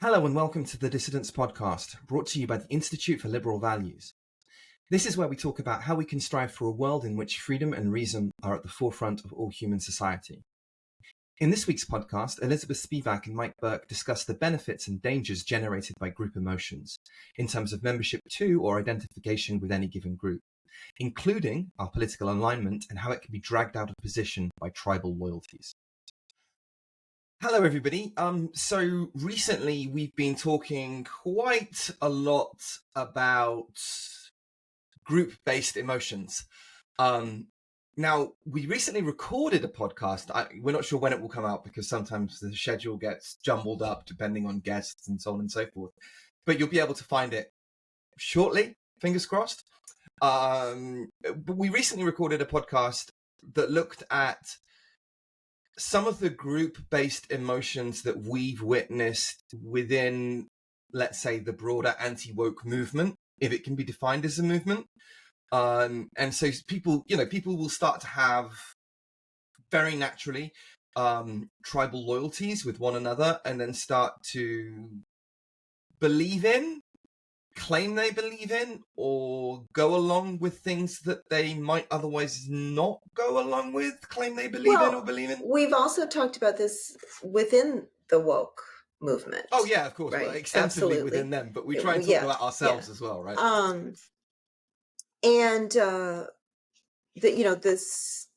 Hello and welcome to the Dissidents Podcast, brought to you by the Institute for Liberal Values. This is where we talk about how we can strive for a world in which freedom and reason are at the forefront of all human society. In this week's podcast, Elizabeth Spivak and Mike Burke discuss the benefits and dangers generated by group emotions in terms of membership to or identification with any given group, including our political alignment and how it can be dragged out of position by tribal loyalties. Hello, everybody. So recently we've been talking quite a lot about group-based emotions. Now, we recently recorded a podcast. We're not sure when it will come out because sometimes the schedule gets jumbled up depending on guests and so on and so forth. But you'll be able to find it shortly, fingers crossed. But we recently recorded a podcast that looked at some of the group-based emotions that we've witnessed within, let's say, the broader anti-woke movement, if it can be defined as a movement. And so people will start to have very naturally tribal loyalties with one another and then start to claim they believe in, or go along with things that they might otherwise not go along with, claim they believe in or believe in. We've also talked about this within the woke movement. Oh yeah, of course, right? Well, extensively Absolutely. within them, but we try and talk about ourselves as well, right? And this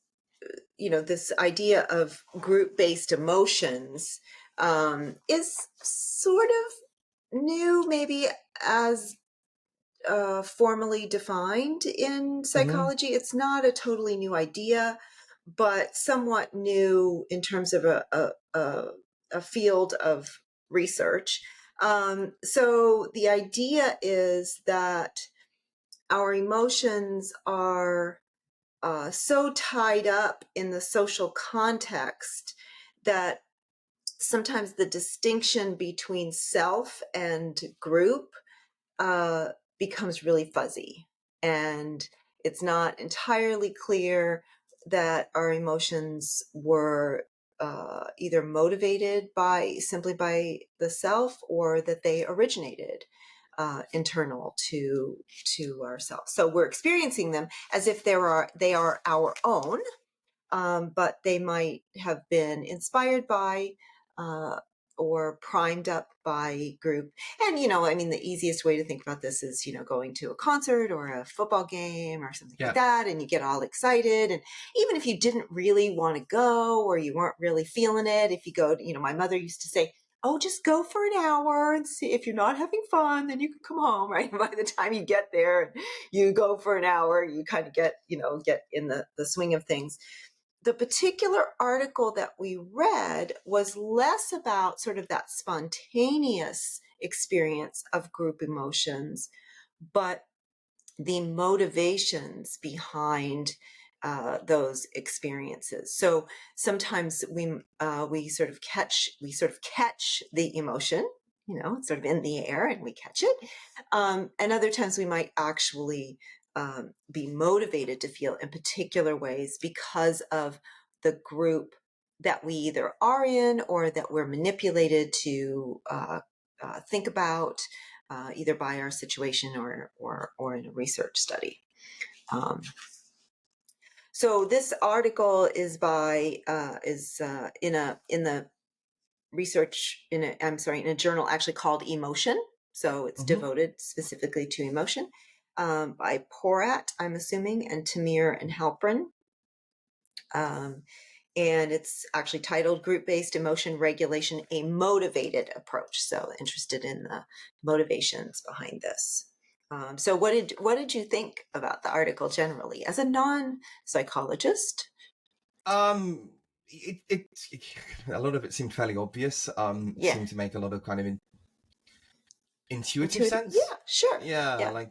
idea of group-based emotions is sort of new, maybe as formally defined in psychology. It's not a totally new idea, but somewhat new in terms of a field of research. So the idea is that our emotions are so tied up in the social context that sometimes the distinction between self and group becomes really fuzzy, and it's not entirely clear that our emotions were either motivated simply by the self, or that they originated internal to ourselves. So we're experiencing them as if they are our own, but they might have been inspired by or primed up by group. And, the easiest way to think about this is, going to a concert or a football game or something like that, and you get all excited. And even if you didn't really want to go, or you weren't really feeling it, if you go, my mother used to say, oh, just go for an hour and see if you're not having fun, then you can come home, right? By the time you get there and you go for an hour, you kind of get in the swing of things. The particular article that we read was less about sort of that spontaneous experience of group emotions, but the motivations behind those experiences. So sometimes we sort of catch the emotion, it's sort of in the air and we catch it. And other times we might actually be motivated to feel in particular ways because of the group that we either are in or that we're manipulated to think about, either by our situation or in a research study. So this article is by in the research in a journal actually called Emotion. So it's devoted specifically to emotion, by Porat, I'm assuming, and Tamir and Halperin. And it's actually titled Group-Based Emotion Regulation, a Motivated Approach. So interested in the motivations behind this. So what did you think about the article generally as a non-psychologist? A lot of it seemed fairly obvious. Seemed to make a lot of kind of intuitive sense. Yeah, sure. Yeah.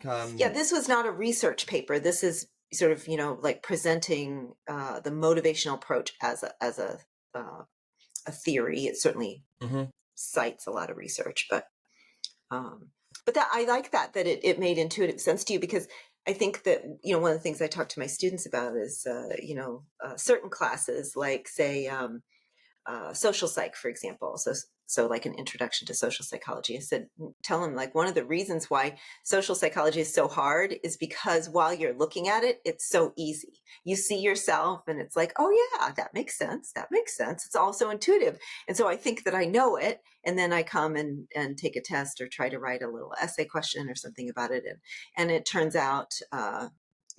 This was not a research paper. This is sort of like presenting the motivational approach as a theory. It certainly cites a lot of research, but that I like that it made intuitive sense to you, because I think that one of the things I talk to my students about is certain classes, like say social psych, for example. So like an introduction to social psychology. I said, tell him like one of the reasons why social psychology is so hard is because while you're looking at it, it's so easy. You see yourself and it's like, oh yeah, that makes sense. That makes sense. It's also intuitive. And so I think that I know it. And then I come and take a test or try to write a little essay question or something about it. And it turns out,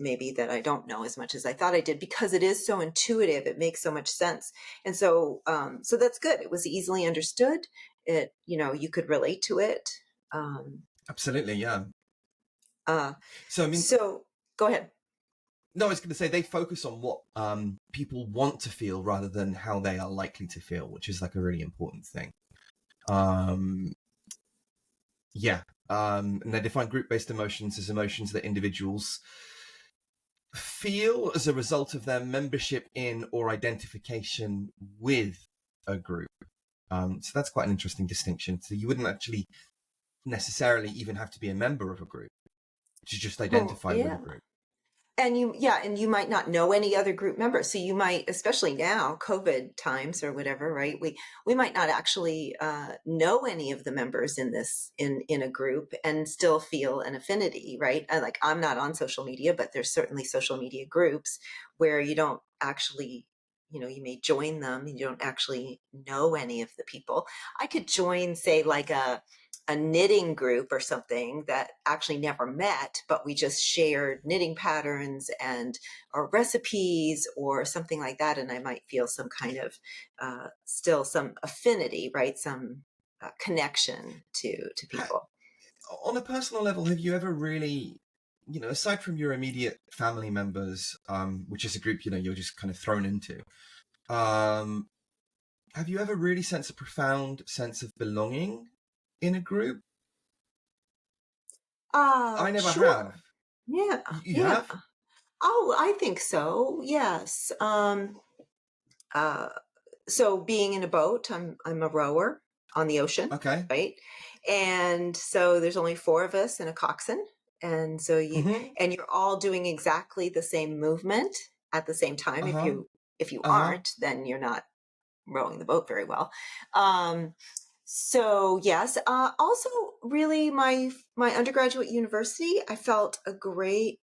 maybe that I don't know as much as I thought I did because it is so intuitive. It makes so much sense. And so, so that's good. It was easily understood. It, you could relate to it. Absolutely, yeah. Uh, So I mean, so go ahead. no, I was going to say they focus on what people want to feel rather than how they are likely to feel, which is like a really important thing. Yeah, and they define group-based emotions as emotions that individuals feel as a result of their membership in or identification with a group. So that's quite an interesting distinction. So you wouldn't actually necessarily even have to be a member of a group to just Oh, identify with a yeah. group. And you might not know any other group members. So you might, especially now, COVID times or whatever, right? We might not actually know any of the members in this in a group and still feel an affinity, right? Like I'm not on social media, but there's certainly social media groups where you don't actually, you may join them and you don't actually know any of the people. I could join, say, like a knitting group or something that actually never met, but we just shared knitting patterns and or recipes or something like that. And I might feel some kind of still some affinity, right? Some connection to people. On a personal level, have you ever really, aside from your immediate family members, which is a group, you're just kind of thrown into, have you ever really sensed a profound sense of belonging in a group? I never Sure. have. Yeah. You Yeah. have? Oh, I think so. Yes. Uh, so being in a boat, I'm a rower on the ocean, Okay. right? And so there's only four of us in a coxswain, and so Mm-hmm. you're all doing exactly the same movement at the same time. Uh-huh. If you Uh-huh. aren't, then you're not rowing the boat very well. Um, so yes, also really my undergraduate university, I felt a great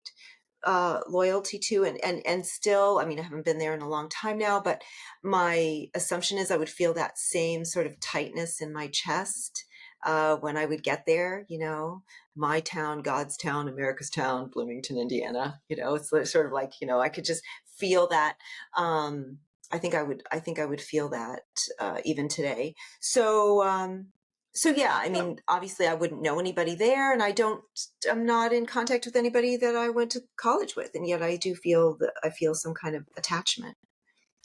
loyalty to and still, I mean, I haven't been there in a long time now, but my assumption is I would feel that same sort of tightness in my chest when I would get there, my town, God's town, America's town, Bloomington, Indiana, it's sort of like, I could just feel that. I think I would feel that even today. So yeah, I Yeah. mean, obviously I wouldn't know anybody there and I'm not in contact with anybody that I went to college with. And yet I do feel that I feel some kind of attachment.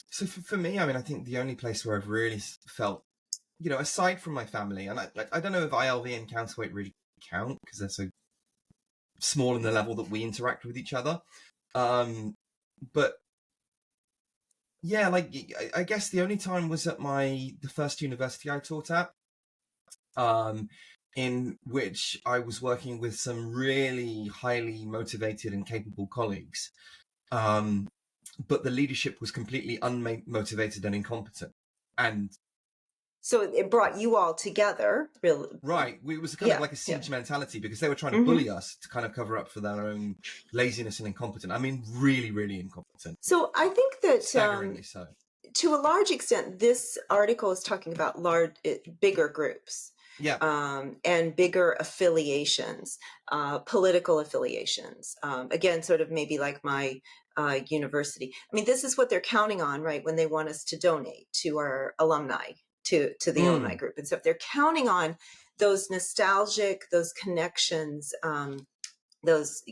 So for me, I mean, I think the only place where I've really felt, aside from my family, and I don't know if ILV and counterweight really count because they're so small in the level that we interact with each other. But yeah, like I guess the only time was at the first university I taught at, in which I was working with some really highly motivated and capable colleagues. But the leadership was completely unmotivated and incompetent. And So it brought you all together, really. right, it was kind of Yeah, like a yeah. siege mentality because they were trying to Hmm. bully us to kind of cover up for their own laziness and incompetent. I mean, really, really incompetent, So I think that staggeringly so. to a large extent, this article is talking about bigger groups Yeah. and bigger affiliations, political affiliations. Again, sort of maybe like my university. I mean, this is what they're counting on, right? When they want us to donate to our alumni, to the alumni Mm. group, and so if they're counting on those nostalgic, those connections, those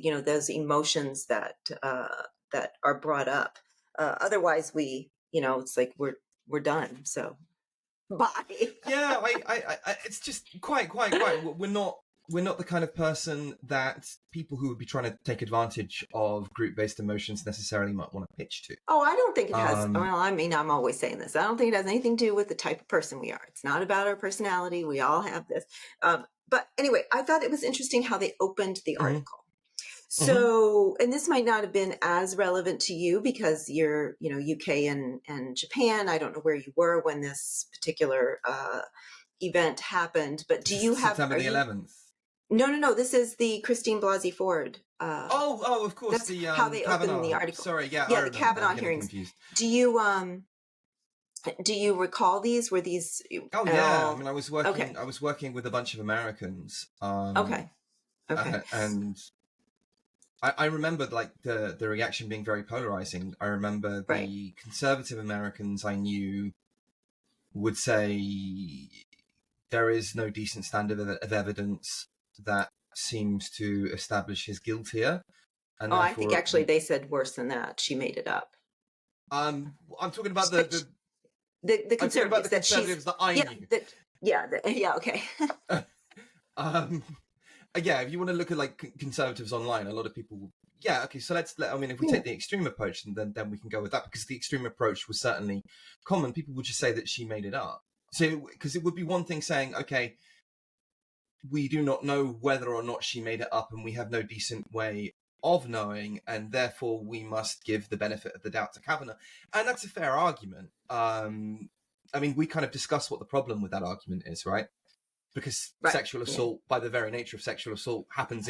emotions that are brought up. Otherwise, it's like we're done. So bye. Yeah, it's just quite. We're not the kind of person that people who would be trying to take advantage of group-based emotions necessarily might want to pitch to. Oh, I don't think it has. Um, Well, I mean, I'm always saying this. I don't think it has anything to do with the type of person we are. It's not about our personality. We all have this. But anyway, I thought it was interesting how they opened the mhm. article. So, and this might not have been as relevant to you because you're, UK and Japan. I don't know where you were when this particular event happened, but September are the you, 11th. no, this is the Christine Blasey Ford. Of course, That's the how they opened the Kavanaugh. article. Sorry, yeah, I Yeah, the remember now. I'm Kavanaugh getting hearings. confused. Do you recall these? Were these Oh at yeah, I all? mean, Okay. I was working with a bunch of Americans, Okay. Okay. and I remember like the reaction being very polarizing. I remember Right. the conservative Americans I knew would say there is no decent standard of evidence that seems to establish his guilt here, and Oh, I think therefore, actually they said worse than that. She made it up. I'm talking about Sh- the I'm talking about the conservatives that she's conservatives that I yeah knew. that yeah okay. um, yeah, if you want to look at like conservatives online, a lot of people. Yeah, okay. So I mean, if we take the extreme approach, then we can go with that because the extreme approach was certainly common. People would just say that she made it up. So because it would be one thing saying, okay, we do not know whether or not she made it up, and we have no decent way of knowing, and therefore we must give the benefit of the doubt to Kavanaugh, and that's a fair argument. I mean, we kind of discuss what the problem with that argument is, right? Because Right. sexual assault, by the very nature of sexual assault, happens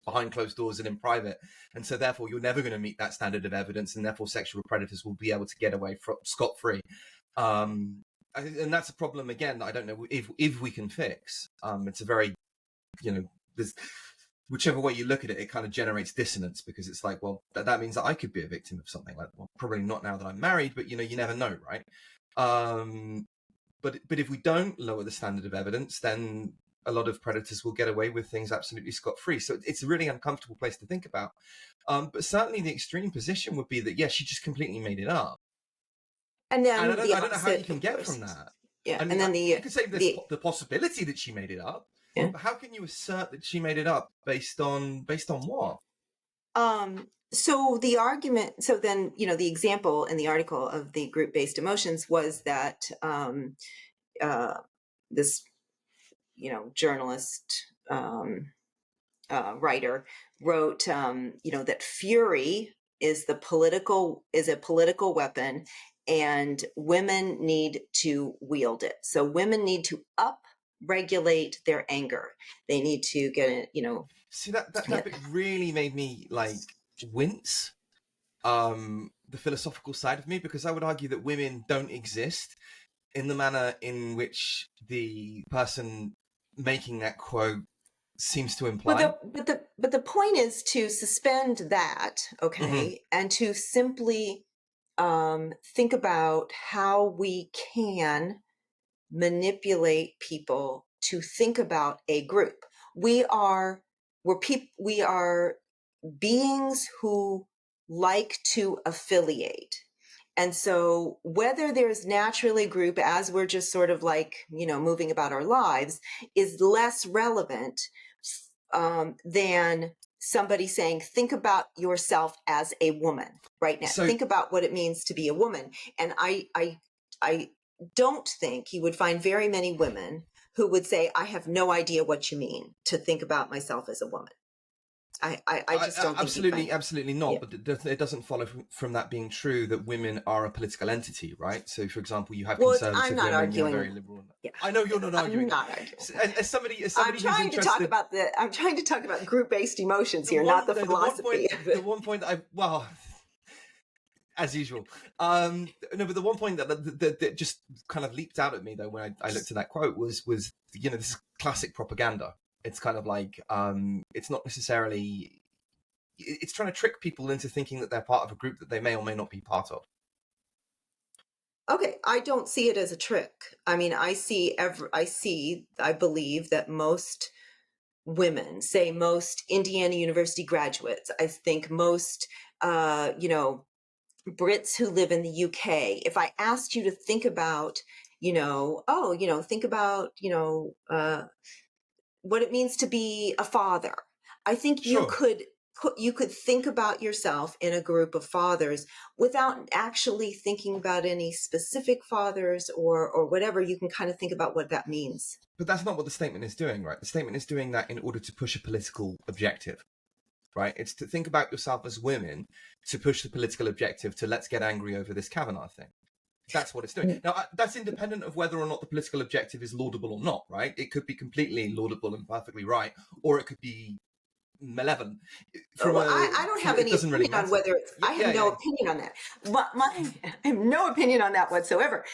behind closed doors and in private, and so therefore you're never going to meet that standard of evidence, and therefore sexual predators will be able to get away scot-free. And that's a problem again that I don't know if we can fix. It's a very, there's whichever way you look at it, it kind of generates dissonance because it's like, well, that means that I could be a victim of something. Like, well, probably not now that I'm married, but you never know, right? But if we don't lower the standard of evidence, then a lot of predators will get away with things absolutely scot-free. So it's a really uncomfortable place to think about. But certainly the extreme position would be that, yeah, she just completely made it up. And And then I the don't know how you opposite, can of get course. from that. Yeah. I mean, And then you could say there's the the possibility that she made it up, yeah. but how can you assert that she made it up based on what? So the argument, so then, the example in the article of the group-based emotions was that this, journalist, writer wrote, that fury is a political weapon, and women need to wield it. So women need to up-regulate their anger. They need to get it, See, that bit really made me like wince. The philosophical side of me, because I would argue that women don't exist in the manner in which the person making that quote seems to imply. But the point is to suspend that, okay, and to simply think about how we can manipulate people to think about a group. We are beings who like to affiliate. And so whether there's naturally a group as we're just sort of like, moving about our lives is less relevant than somebody saying, think about yourself as a woman right now. So Think about what it means to be a woman. And I don't think you would find very many women who would say, I have no idea what you mean to think about myself as a woman. I just don't think absolutely not. Yeah. But it doesn't follow from that being true that women are a political entity, right? So, for example, you have Well, conservative I'm not women, you have arguing. very liberal. Yeah. I know you're not arguing. I'm not arguing. As somebody I'm who's trying to talk interested, I'm trying to talk about group-based emotions here, not the philosophy. The one point as usual. No, but the one point that just kind of leaped out at me though when I looked at that quote was this classic propaganda. It's kind of like it's not necessarily. It's trying to trick people into thinking that they're part of a group that they may or may not be part of. Okay, I don't see it as a trick. I mean, I believe that most women, say most Indiana University graduates, I think most, Brits who live in the UK, if I asked you to think about, think about, what it means to be a father, I think Sure. you could think about yourself in a group of fathers without actually thinking about any specific fathers or whatever. You can kind of think about what that means. But that's not what the statement is doing, right? The statement is doing that in order to push a political objective. right? It's to think about yourself as women to push the political objective to let's get angry over this Kavanaugh thing. That's what it's doing. Now, that's independent of whether or not the political objective is laudable or not, right? It could be completely laudable and perfectly right, or it could be malevolent. I don't have It any doesn't really opinion on matter. whether it's, I have no Yeah. opinion on that. I have no opinion on that whatsoever.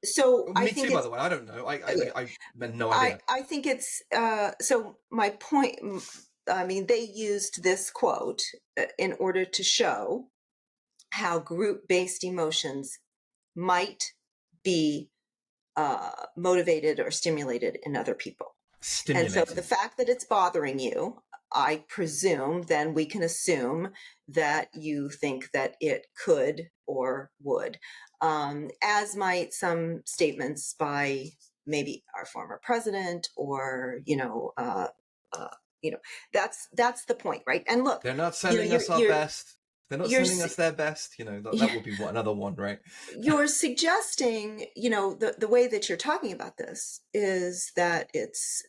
So I Me think too, by it's, the way. I don't know. I had no idea. I think it's, so my point, I mean, they used this quote in order to show how group-based emotions might be motivated or stimulated in other people. And so Stimulated. the fact that it's bothering you, I presume, then we can assume that you think that it could or would, as might some statements by maybe our former president, or uh, that's the point, right? And look, They're not you know, sending us our best. They're not you're sending us their best. That would be another one, right? you're suggesting, the way that you're talking about this is that it's,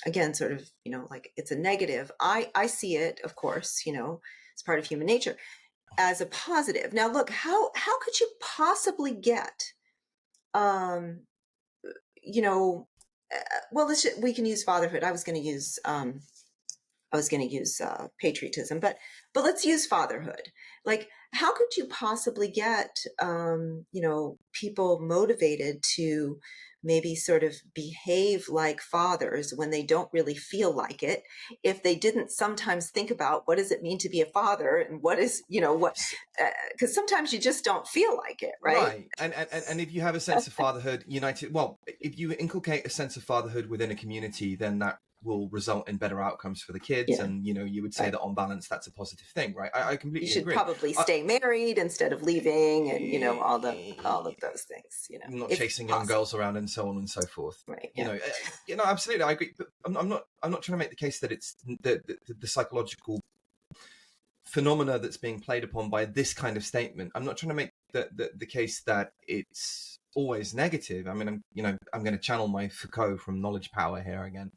again, sort of, like it's a negative. I see it, of course, it's part of human nature, as a positive. Now, look, how could you possibly get, um, you know, well, we can use fatherhood. I was going to use patriotism, but let's use fatherhood. Like, how could you possibly get people motivated to maybe sort of behave like fathers when they don't really feel like it, if they didn't sometimes think about what does it mean to be a father, and what is, what, because sometimes you just don't feel like it, right? Right. And if you have a sense of fatherhood if you inculcate a sense of fatherhood within a community, then that will result in better outcomes for the kids. Yeah. And, you would say Right. that on balance, that's a positive thing, right? I You completely should agree. probably stay married instead of leaving, and all of those things, Not if chasing young possible. girls around and so on and so forth. Right. Yeah. Absolutely, I agree. But I'm not trying to make the case that it's the psychological phenomena that's being played upon by this kind of statement. I'm not trying to make the case that it's always negative. I mean, I'm going to channel my Foucault from Knowledge Power here again,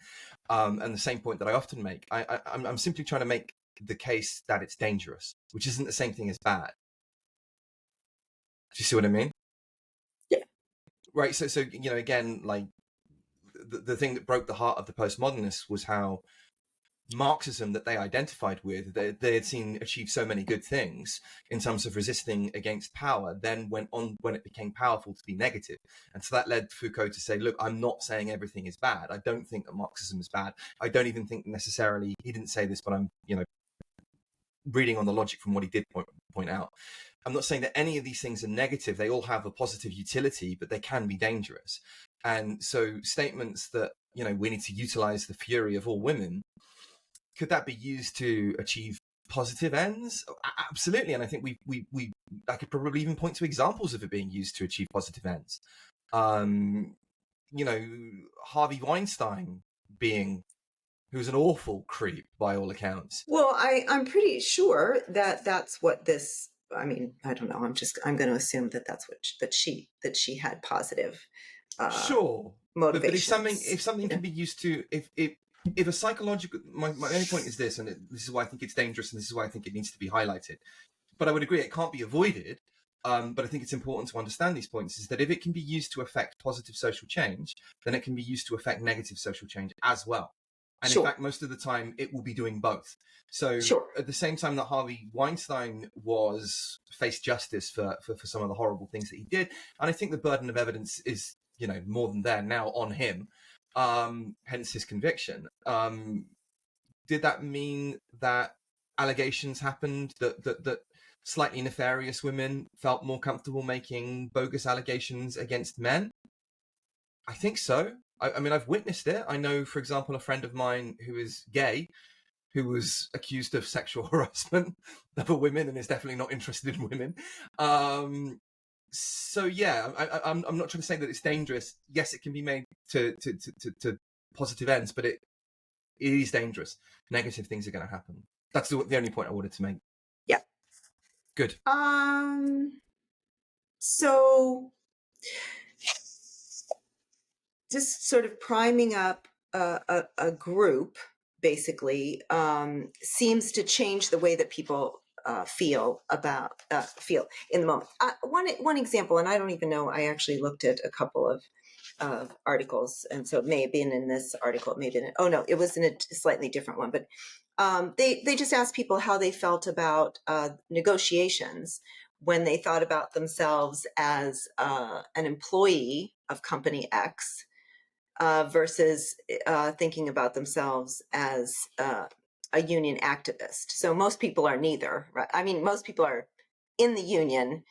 and the same point that I often make. I'm simply trying to make the case that it's dangerous, which isn't the same thing as bad. Do you see what I mean? Yeah. Right. So again, like the thing that broke the heart of the postmodernists was how Marxism that they identified with, they had seen achieve so many good things in terms of resisting against power, then went on when it became powerful to be negative. And so that led Foucault to say, look, I'm not saying everything is bad. I don't think that Marxism is bad. I don't even think necessarily, he didn't say this, but I'm, reading on the logic from what he did point out. I'm not saying that any of these things are negative. They all have a positive utility, but they can be dangerous. And so statements that, we need to utilize the fury of all women, could that be used to achieve positive ends? Absolutely. And I think I could probably even point to examples of it being used to achieve positive ends. Harvey Weinstein who's an awful creep by all accounts. Well, I'm pretty sure that that's what this. I mean, I don't know. I'm going to assume that that's that she had positive. Sure, Motivations. but if something can be used to if a psychological, my only point is this, and this is why I think it's dangerous, and this is why I think it needs to be highlighted. But I would agree it can't be avoided. But I think it's important to understand these points, is that if it can be used to affect positive social change, then it can be used to affect negative social change as well. And Sure. in fact, most of the time, it will be doing both. So Sure. at the same time that Harvey Weinstein faced justice for some of the horrible things that he did, and I think the burden of evidence is, more than there now on him, hence his conviction. Did that mean that allegations happened that slightly nefarious women felt more comfortable making bogus allegations against men? I think so. I mean, I've witnessed it. I know, for example, a friend of mine who is gay, who was accused of sexual harassment of women and is definitely not interested in women. So yeah, I'm not trying to say that it's dangerous. Yes, it can be made to positive ends, but it is dangerous. Negative things are going to happen. That's the only point I wanted to make. Yeah. Good. So just sort of priming up a group basically seems to change the way that people feel in the moment. One example, and I don't even know, I actually looked at a couple of articles, and so it may have been in this article, it may have been oh no, it was in a slightly different one, but they just asked people how they felt about negotiations when they thought about themselves as an employee of company X versus thinking about themselves as a union activist. So most people are neither, right? I mean, most people are in the union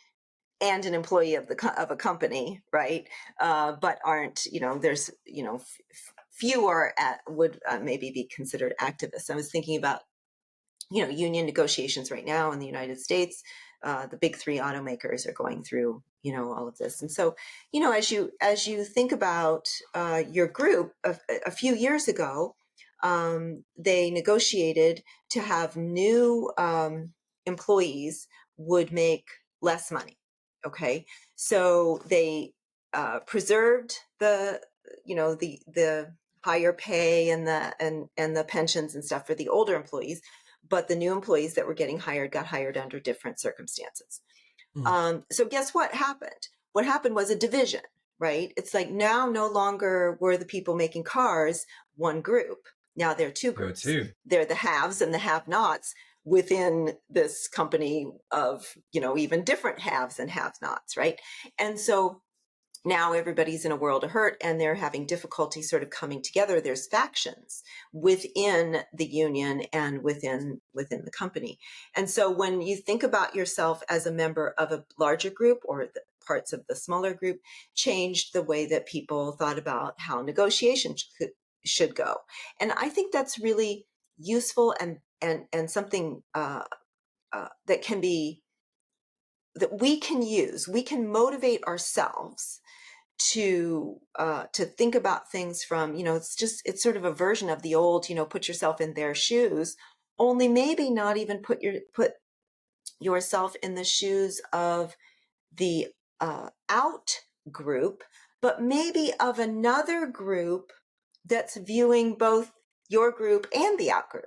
and an employee of a company, right? But aren't, there's, few are would maybe be considered activists. I was thinking about, union negotiations right now in the United States. The big three automakers are going through, all of this. And so, as you think about your group, a few years ago, they negotiated to have new employees would make less money. Okay, so they preserved the higher pay and the pensions and stuff for the older employees, but the new employees that were getting hired got hired under different circumstances. So guess what happened? What happened was a division, right? It's like now no longer were the people making cars one group. Now they're two groups. They're the haves and the have-nots within this company of, even different haves and have-nots, right? And so now everybody's in a world of hurt and they're having difficulty sort of coming together. There's factions within the union and within the company. And so when you think about yourself as a member of a larger group, or the parts of the smaller group changed the way that people thought about how negotiations should go. And I think that's really useful and something that can be, that we can use. We can motivate ourselves to think about things from, it's sort of a version of the old, put yourself in their shoes, only maybe not even put yourself in the shoes of the out group, but maybe of another group that's viewing both your group and the out group.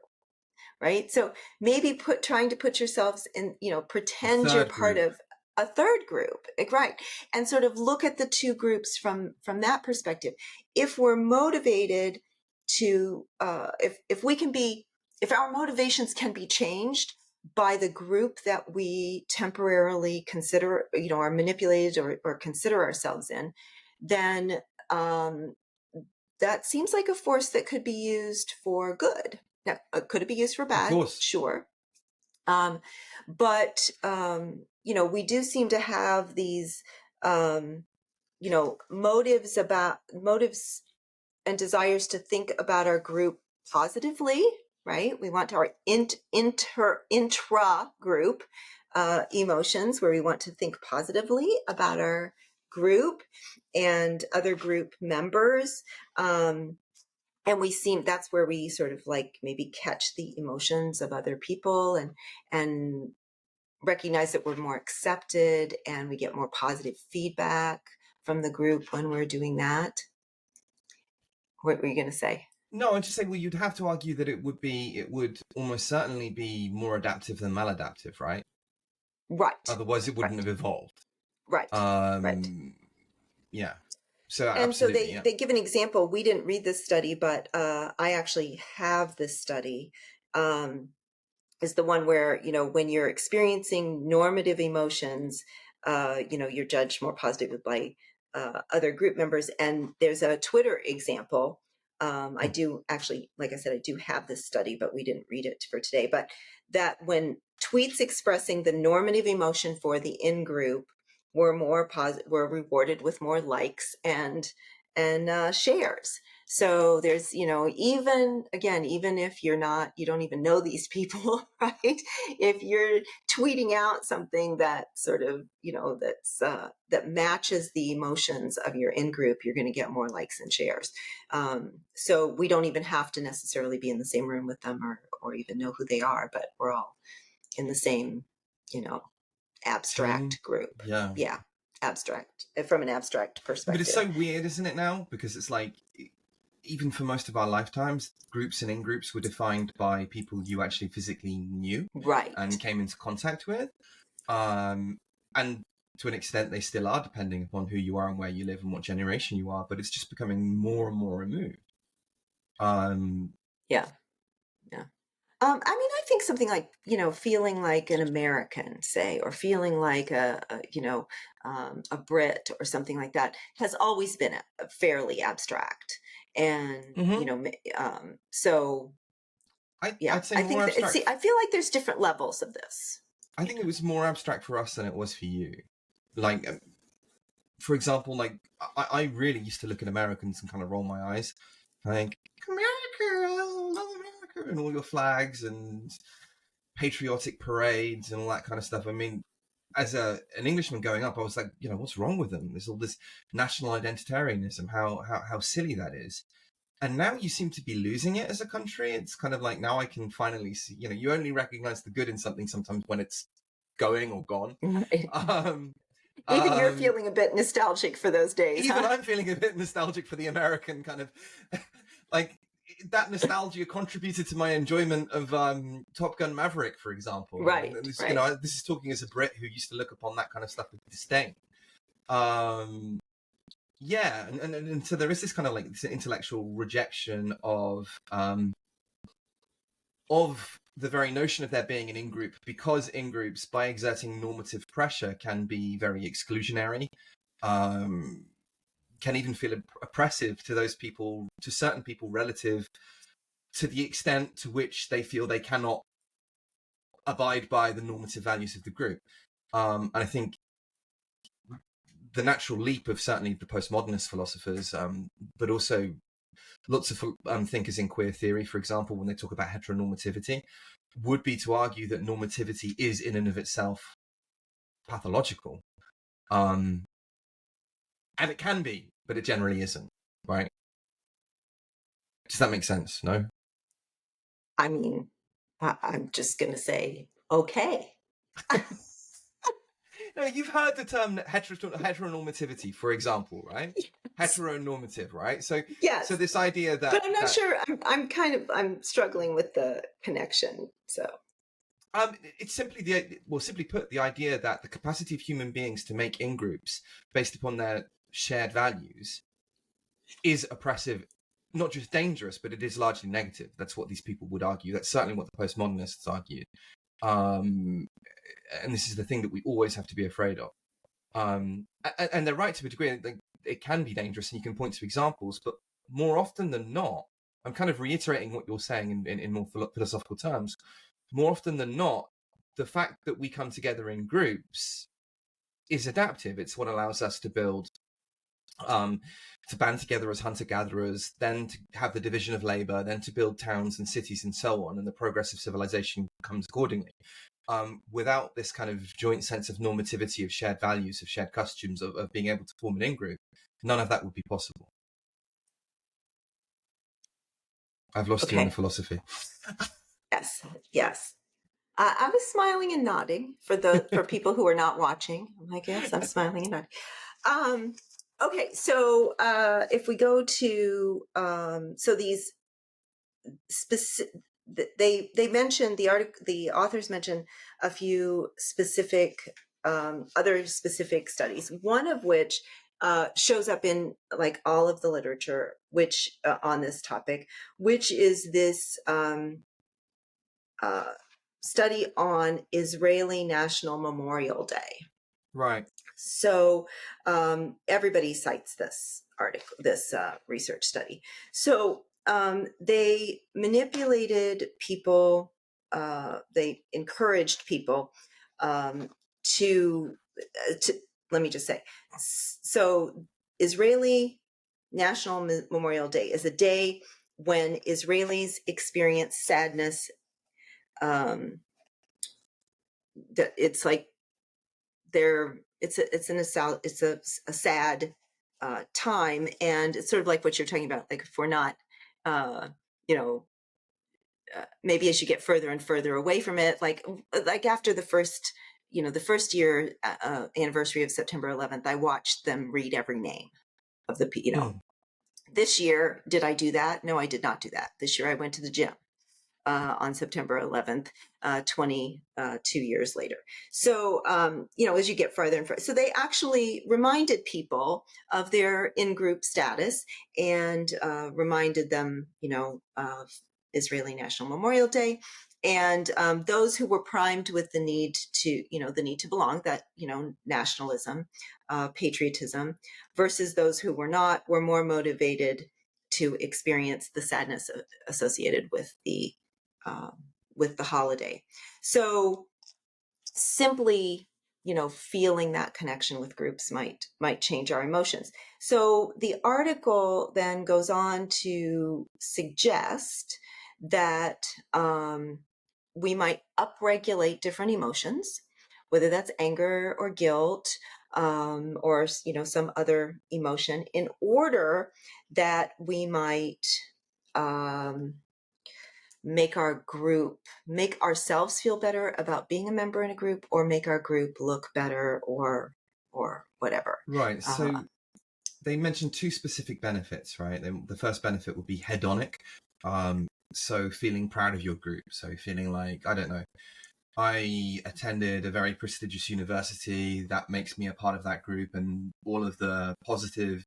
Right. So maybe trying to put yourselves in, pretend you're part of a third group, right? And sort of look at the two groups from that perspective. If we're motivated to, if our motivations can be changed by the group that we temporarily consider, are manipulated or consider ourselves in, then that seems like a force that could be used for good. Now, could it be used for bad? Of course. Sure. But, we do seem to have these, motives and desires to think about our group positively, right? We want our intra group emotions, where we want to think positively about our group and other group members. And that's where we sort of like maybe catch the emotions of other people and recognize that we're more accepted and we get more positive feedback from the group when we're doing that. What were you going to say? No, I'd just say, well, you'd have to argue that it would almost certainly be more adaptive than maladaptive, right? Right. Otherwise it wouldn't have evolved. Right. Right. Yeah. So and absolutely, so they give an example. We didn't read this study, but I actually have this study. Is the one where, when you're experiencing normative emotions, you're judged more positively by other group members. And there's a Twitter example. I do actually, like I said, I do have this study, but we didn't read it for today. But that when tweets expressing the normative emotion for the in-group were were rewarded with more likes and shares. So there's, even if you don't even know these people, right? If you're tweeting out something that sort of, that matches the emotions of your in-group, you're going to get more likes and shares. So we don't even have to necessarily be in the same room with them or even know who they are, but we're all in the same, abstract group. Abstract, from an abstract perspective. But it's so weird, isn't it, now? Because it's like, even for most of our lifetimes, groups and in-groups were defined by people you actually physically knew Right. and came into contact with. And to an extent, they still are, depending upon who you are and where you live and what generation you are, but it's just becoming more and more removed. Yeah. Yeah. I mean, I think something like, feeling like an American, say, or feeling like a Brit or something like that has always been a fairly abstract. And, Mhm. so yeah, I'd say I more think that abstract. I feel like there's different levels of this. I think it was more abstract for us than it was for you. Like, for example, like I really used to look at Americans and kind of roll my eyes, like America, I love America, and all your flags and patriotic parades and all that kind of stuff. I mean, as an Englishman going up, I was like, what's wrong with them? There's all this national identitarianism. How silly that is. And now you seem to be losing it as a country. It's kind of like now I can finally see. You only recognize the good in something sometimes when it's going or gone. Right. Um, Even you're um, feeling a bit nostalgic for those days, even huh? I'm feeling a bit nostalgic for the American kind of like that nostalgia contributed to my enjoyment of Top Gun Maverick, for example. Right, And this, right. this is talking as a Brit who used to look upon that kind of stuff with disdain. Yeah, and so there is this kind of like this intellectual rejection of the very notion of there being an in-group, because in-groups, by exerting normative pressure, can be very exclusionary, can even feel oppressive to those people, to certain people, relative to the extent to which they feel they cannot abide by the normative values of the group. And I think the natural leap of certainly the postmodernist philosophers, but also lots of thinkers in queer theory, for example, when they talk about heteronormativity, would be to argue that normativity is in and of itself pathological. And it can be, but it generally isn't, right? Does that make sense? No? I mean, I'm just going to say, okay. No, you've heard the term heteronormativity, for example, right? Yes. Heteronormative, right? So Yes. this idea But that I'm not sure. I'm struggling with the connection. So, it's simply simply put, the idea that the capacity of human beings to make in groups based upon their shared values is oppressive, not just dangerous, but it is largely negative. That's what these people would argue. That's certainly what the postmodernists argued. And this is the thing that we always have to be afraid of. And they're right to a degree. It can be dangerous, and you can point to examples, but more often than not, I'm kind of reiterating what you're saying in more philosophical terms. More often than not, the fact that we come together in groups is adaptive. It's what allows us to build, to band together as hunter-gatherers, then to have the division of labor, then to build towns and cities and so on, and the progress of civilization comes accordingly. Without this kind of joint sense of normativity, of shared values, of shared customs, of being able to form an in-group, none of that would be possible. I've lost you on the okay. philosophy. Yes. Yes. I was smiling and nodding for people who are not watching. I'm like, yes, I'm smiling and nodding. Okay. So, if we go to, so these specific, they mentioned the authors mentioned a few specific other specific studies, one of which shows up in like all of the literature which on this topic, which is this uh, study on Israeli National Memorial Day. Right. So everybody cites this article, this research study. So they manipulated people, they encouraged people to, let me just say, so Israeli National Memorial Day is a day when Israelis experience sadness. That it's like it's a sad time, and it's sort of like what you're talking about, like if we're not uh you know maybe as you get further and further away from it, like after the first year anniversary of September 11th, I watched them read every name of the Mm. This year, did I do that? No, I did not do that. This year I went to the gym on September 11th, 22 years later. So, as you get farther and farther, so they actually reminded people of their in-group status and reminded them, of Israeli National Memorial Day. And those who were primed with the need to belong, that, nationalism, patriotism, versus those who were not, were more motivated to experience the sadness associated with the holiday. So simply, feeling that connection with groups might change our emotions. So the article then goes on to suggest that we might upregulate different emotions, whether that's anger or guilt, or some other emotion, in order that we might um, make ourselves feel better about being a member in a group, or make our group look better, or whatever. Right. So they mentioned two specific benefits, right? The first benefit would be hedonic. So feeling proud of your group. So feeling like, I don't know, I attended a very prestigious university, that makes me a part of that group, and all of the positive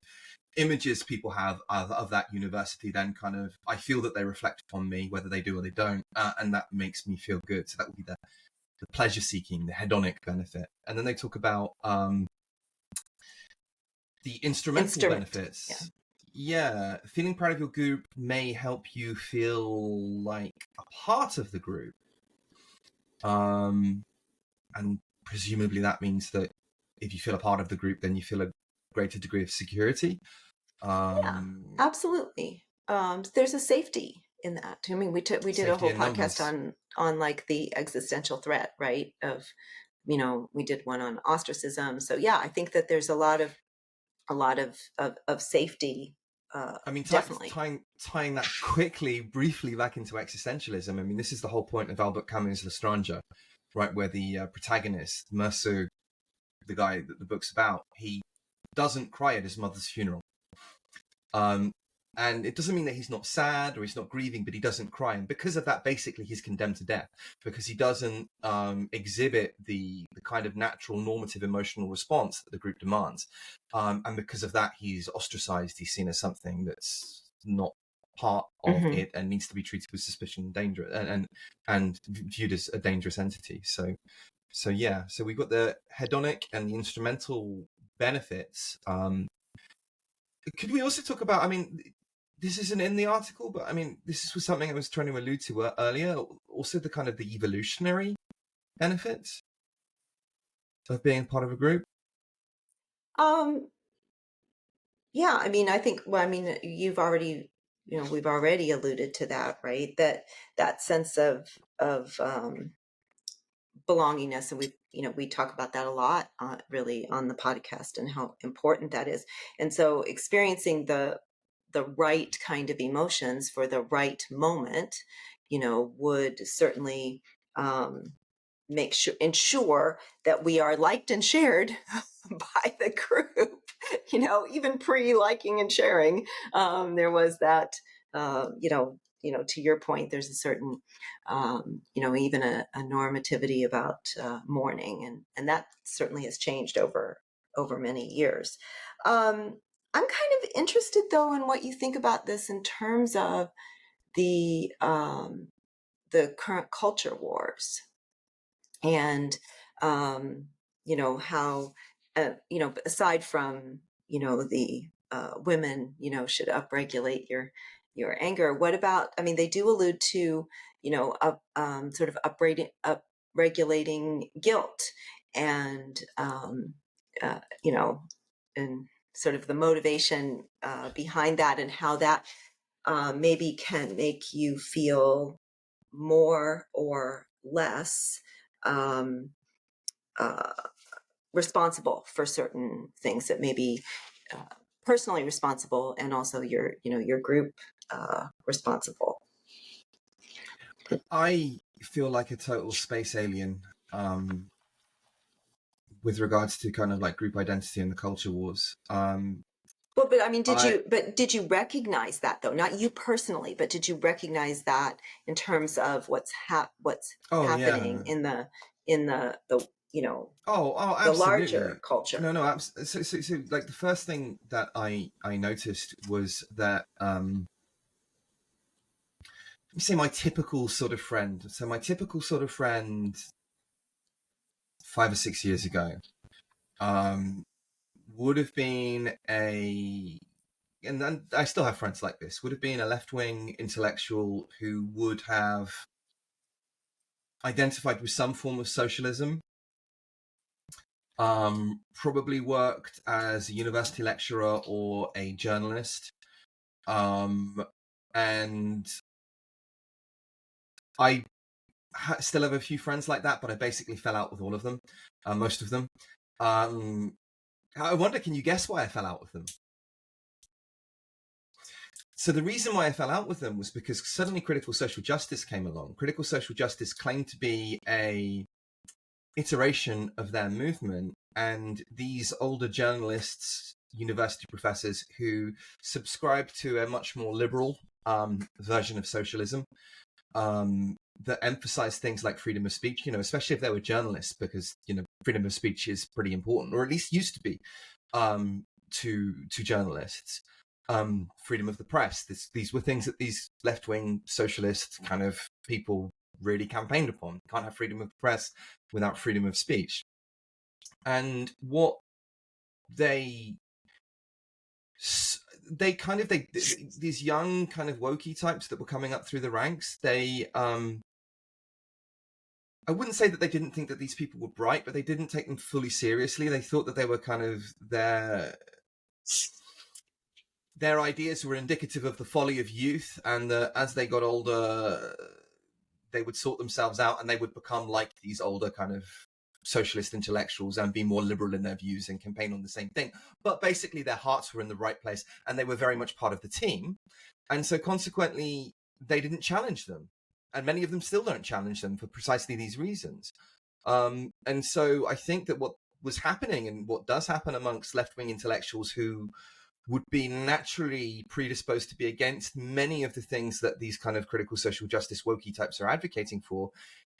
images people have of that university, then kind of, I feel that they reflect upon me, whether they do or they don't, and that makes me feel good. So that would be the pleasure seeking, the hedonic benefit. And then they talk about the instrumental benefits. Yeah, feeling proud of your group may help you feel like a part of the group. And presumably that means that if you feel a part of the group, then you feel a greater degree of security. Yeah, absolutely. There's a safety in that. I mean, we did a whole podcast on like the existential threat, right? We did one on ostracism. So yeah, I think that there's a lot of safety. I mean, definitely tying that briefly back into existentialism. I mean, this is the whole point of Albert Camus' L'Étranger, right? Where the protagonist, Merceau, the guy that the book's about, he doesn't cry at his mother's funeral. And it doesn't mean that he's not sad or he's not grieving, but he doesn't cry. And because of that, basically, he's condemned to death, because he doesn't exhibit the kind of natural normative emotional response that the group demands. And because of that, he's ostracized. He's seen as something that's not part of it and needs to be treated with suspicion and danger, and viewed as a dangerous entity. So yeah, so we've got the hedonic and the instrumental benefits. Could we also talk about, I mean, this isn't in the article, but I mean, this was something I was trying to allude to earlier, also the kind of the evolutionary benefits of being part of a group? Yeah, I mean, I think, we've already alluded to that, right? That sense of belongingness, and we talk about that a lot, really, on the podcast, and how important that is. And so experiencing the right kind of emotions for the right moment, would certainly ensure that we are liked and shared by the group. Even pre-liking and sharing, there was that. To your point, there's a certain, even a normativity about mourning, and that certainly has changed over many years. I'm kind of interested, though, in what you think about this in terms of the current culture wars, and how aside from the women should upregulate your anger. What about, I mean, they do allude to sort of upregulating guilt, and and sort of the motivation behind that, and how that maybe can make you feel more or less um, uh, responsible for certain things, that may be personally responsible, and also your group responsible. I feel like a total space alien with regards to kind of like group identity and the culture wars. Well, but I mean, I did you recognize that though? Not you personally, but did you recognize that in terms of what's oh happening yeah. in the you know, Oh, the larger absolutely. culture? No, so like the first thing that I noticed was that let me say my typical sort of friend. So my typical sort of friend 5 or 6 years ago um would have been a, and then I still have friends like this, would have been a left-wing intellectual who would have identified with some form of socialism, probably worked as a university lecturer or a journalist, and I still have a few friends like that, but I basically fell out with all of them, most of them. I wonder, can you guess why I fell out with them? So the reason why I fell out with them was because suddenly critical social justice came along. Critical social justice claimed to be a iteration of their movement, and these older journalists, university professors who subscribed to a much more liberal version of socialism, that emphasized things like freedom of speech, especially if they were journalists, because freedom of speech is pretty important, or at least used to be, to journalists. Freedom of the press. These were things that these left-wing socialist kind of people really campaigned upon. You can't have freedom of the press without freedom of speech. And what they kind of these young kind of wokey types that were coming up through the ranks, they I wouldn't say that they didn't think that these people were bright, but they didn't take them fully seriously. They thought that they were kind of their ideas were indicative of the folly of youth, and that as they got older, they would sort themselves out and they would become like these older kind of socialist intellectuals and be more liberal in their views and campaign on the same thing. But basically their hearts were in the right place and they were very much part of the team. And so consequently, they didn't challenge them. And many of them still don't challenge them for precisely these reasons. And so I think that what was happening and what does happen amongst left-wing intellectuals who would be naturally predisposed to be against many of the things that these kind of critical social justice wokey types are advocating for,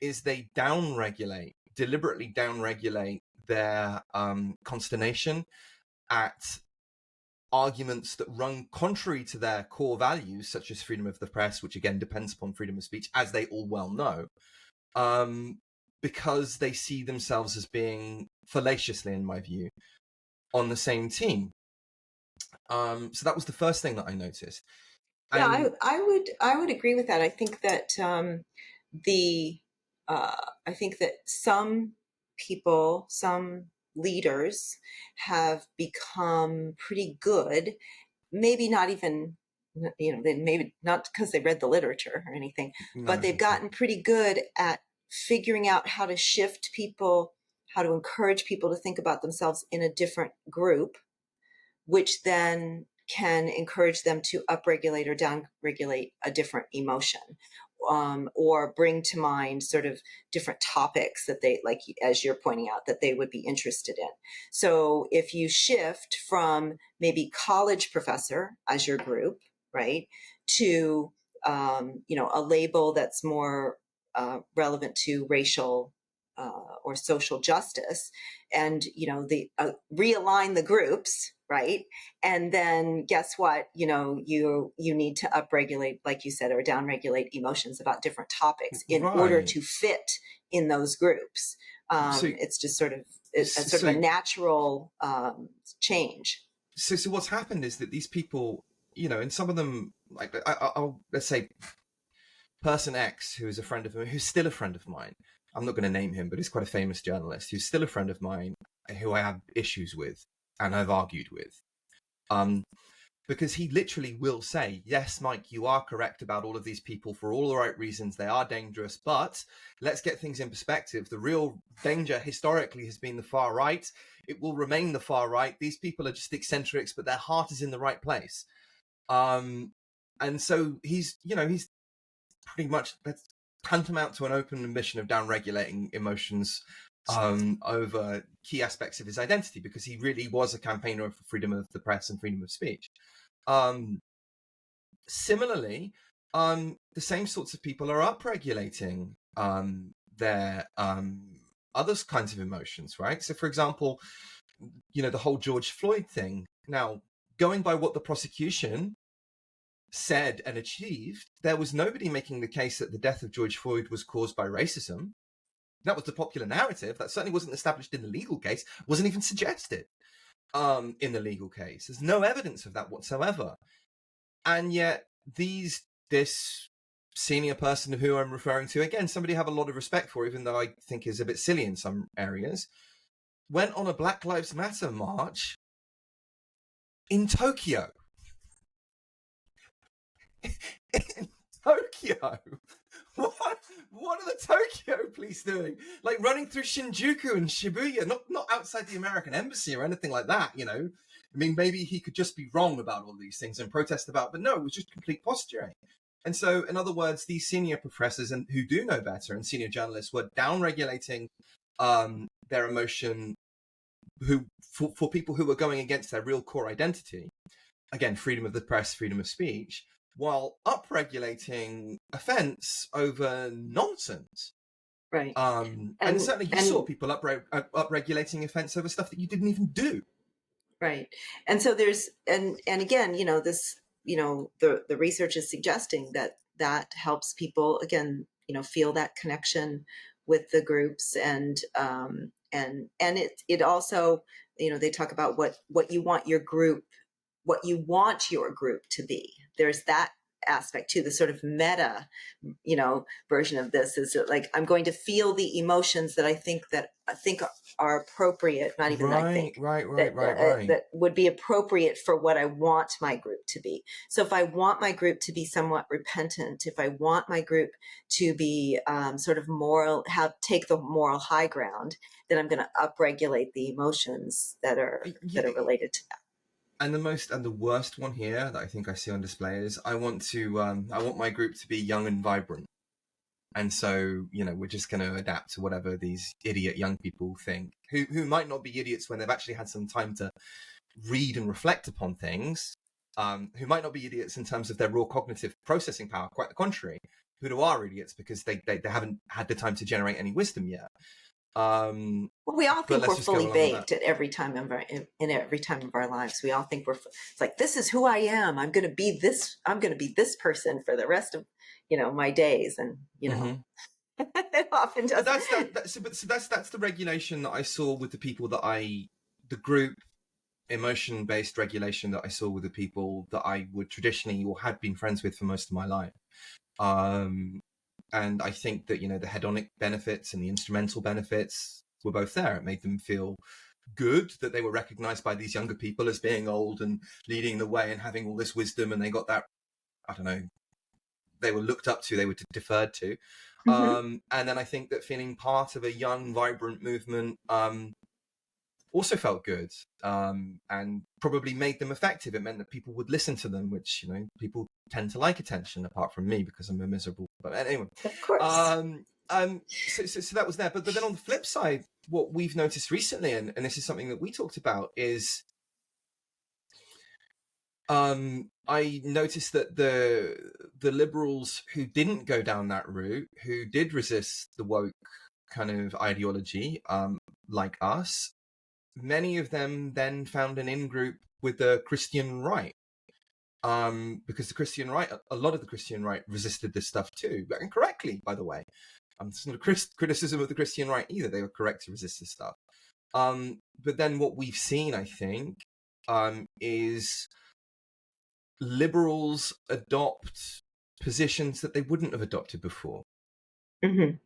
is they deliberately downregulate their consternation at arguments that run contrary to their core values, such as freedom of the press, which again depends upon freedom of speech, as they all well know, because they see themselves as being fallaciously, in my view, on the same team. So that was the first thing that I noticed. Yeah, And I would agree with that. I think that the I think that some people, some leaders have become pretty good, maybe not even, they maybe not because they read the literature or anything, but no, they've gotten pretty good at figuring out how to shift people, how to encourage people to think about themselves in a different group, which then can encourage them to upregulate or downregulate a different emotion, or bring to mind sort of different topics that they, like as you're pointing out, that they would be interested in. So if you shift from maybe college professor as your group, right, to a label that's more relevant to racial or social justice, and the realign the groups, right, and then guess what, you need to upregulate, like you said, or downregulate emotions about different topics in order right. to fit in those groups. So, It's just sort of a so, natural change. so what's happened is that these people, and some of them, like I'll let's say, person X, who is a friend of mine, who's still a friend of mine. I'm not going to name him, but he's quite a famous journalist who's still a friend of mine, who I have issues with and I've argued with. Because he literally will say, yes, Mike, you are correct about all of these people for all the right reasons. They are dangerous, but let's get things in perspective. The real danger historically has been the far right. It will remain the far right. These people are just eccentrics, but their heart is in the right place. And so he's pretty much, that's tantamount to an open admission of downregulating emotions over key aspects of his identity, because he really was a campaigner for freedom of the press and freedom of speech. Similarly, the same sorts of people are upregulating their other kinds of emotions, right? So, for example, the whole George Floyd thing. Now, going by what the prosecution said and achieved, there was nobody making the case that the death of George Floyd was caused by racism. That was the popular narrative. That certainly wasn't established in the legal case, wasn't even suggested in the legal case. There's no evidence of that whatsoever. And yet this senior person who I'm referring to, again, somebody I have a lot of respect for, even though I think is a bit silly in some areas, went on a Black Lives Matter march in Tokyo. In Tokyo. What are the Tokyo police doing? Like running through Shinjuku and Shibuya, not outside the American embassy or anything like that, I mean, maybe he could just be wrong about all these things and protest about, but no, it was just complete posturing. And so, in other words, these senior professors and who do know better and senior journalists were down-regulating their emotion for people who were going against their real core identity. Again, freedom of the press, freedom of speech, while upregulating offense over nonsense. Right. And certainly you saw people upregulating offense over stuff that you didn't even do. Right. And so there's, and again, this, the research is suggesting that helps people, again, feel that connection with the groups, and it also, they talk about what you want your group to be. There's that aspect too, the sort of meta, version of this is like, I'm going to feel the emotions that I think are appropriate, not even right, I think, right. That would be appropriate for what I want my group to be. So if I want my group to be somewhat repentant, if I want my group to be sort of moral, take the moral high ground, then I'm going to upregulate the emotions that are related to that. And the worst one here that I think I see on display is I want my group to be young and vibrant. And so, we're just going to adapt to whatever these idiot young people think, who might not be idiots when they've actually had some time to read and reflect upon things, who might not be idiots in terms of their raw cognitive processing power, quite the contrary, who are idiots because they haven't had the time to generate any wisdom yet. Well, we all think we're fully baked at every time of every time of our lives. We all think it's like, this is who I am. I'm going to be this. I'm going to be this person for the rest of my days, and it often doesn't. But that's the regulation that I saw with the people the group emotion-based regulation that I saw with the people that I would traditionally or had been friends with for most of my life. And I think that, the hedonic benefits and the instrumental benefits were both there. It made them feel good that they were recognized by these younger people as being old and leading the way and having all this wisdom. And they got that, I don't know, they were looked up to, they were deferred to. Mm-hmm. And then I think that feeling part of a young, vibrant movement also felt good, and probably made them effective. It meant that people would listen to them, which, people tend to like attention, apart from me, because I'm a miserable. But anyway, of course. So that was there. But then on the flip side, what we've noticed recently, and this is something that we talked about, is I noticed that the liberals who didn't go down that route, who did resist the woke kind of ideology, like us, many of them then found an in-group with the Christian right, because the Christian right, a lot of the Christian right resisted this stuff too, and correctly, by the way. It's not a criticism of the Christian right either. They were correct to resist this stuff. But then what we've seen, I think, is liberals adopt positions that they wouldn't have adopted before. Mm-hmm.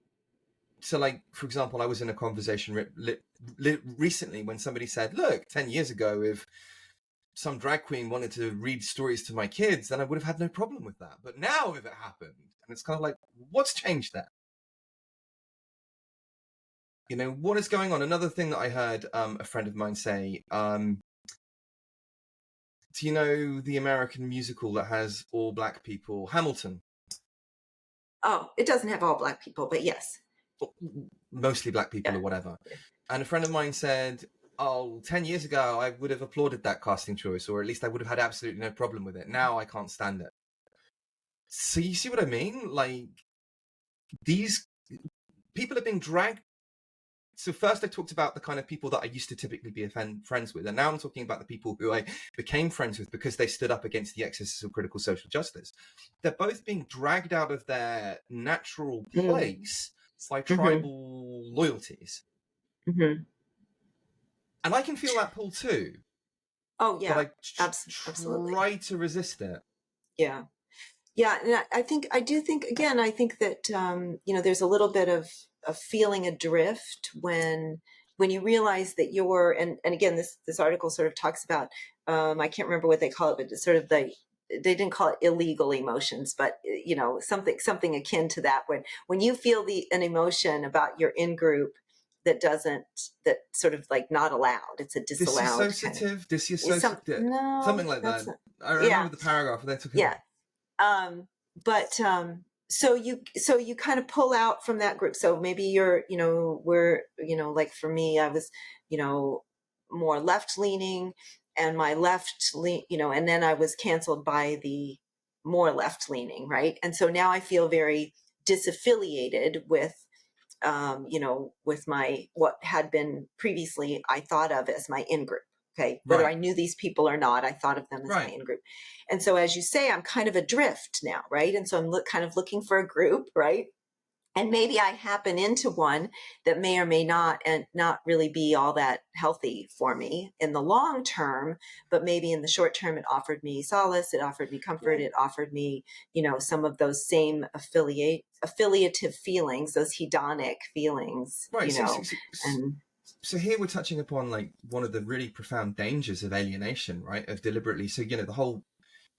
So, like, for example, I was in a conversation recently when somebody said, look, 10 years ago, if some drag queen wanted to read stories to my kids, then I would have had no problem with that. But now if it happened, and it's kind of like, what's changed there? What is going on? Another thing that I heard a friend of mine say, do you know the American musical that has all black people, Hamilton? Oh, it doesn't have all black people, but yes. mostly black people Yeah. or whatever. And a friend of mine said, oh, 10 years ago, I would have applauded that casting choice, or at least I would have had absolutely no problem with it. Now I can't stand it. So you see what I mean? Like, these people are being dragged. So first I talked about the kind of people that I used to typically be friends with. And now I'm talking about the people who I became friends with because they stood up against the excesses of critical social justice. They're both being dragged out of their natural Mm. place by Mm-hmm. tribal loyalties. Mm-hmm. And I can feel that pull too, Oh but yeah, I absolutely. try to resist it. Yeah. Yeah, and I do think again, I think that there's a little bit of feeling adrift when you realize that you're and again this article sort of talks about I can't remember what they call it, but it's sort of they didn't call it illegal emotions, but something akin to that when you feel an emotion about your in group that sort of like not allowed, it's a disallowed kind of no, something like that's that. not, I yeah, remember the paragraph they took yeah. about. But so you kind of pull out from that group. So maybe we're like for me, I was more left leaning, and my and then I was canceled by the more left leaning, right? And so now I feel very disaffiliated with my what had been previously I thought of as my in group. Okay, whether Right, I knew these people or not, I thought of them as my right. in group. And so, as you say, I'm kind of adrift now, right? And so I'm kind of looking for a group, right? And maybe I happen into one that may or may not and not really be all that healthy for me in the long term, but maybe in the short term it offered me solace, it offered me comfort, Well, it offered me some of those same affiliative feelings, those hedonic feelings, right. and So here we're touching upon like one of the really profound dangers of alienation, right? Of deliberately. So the whole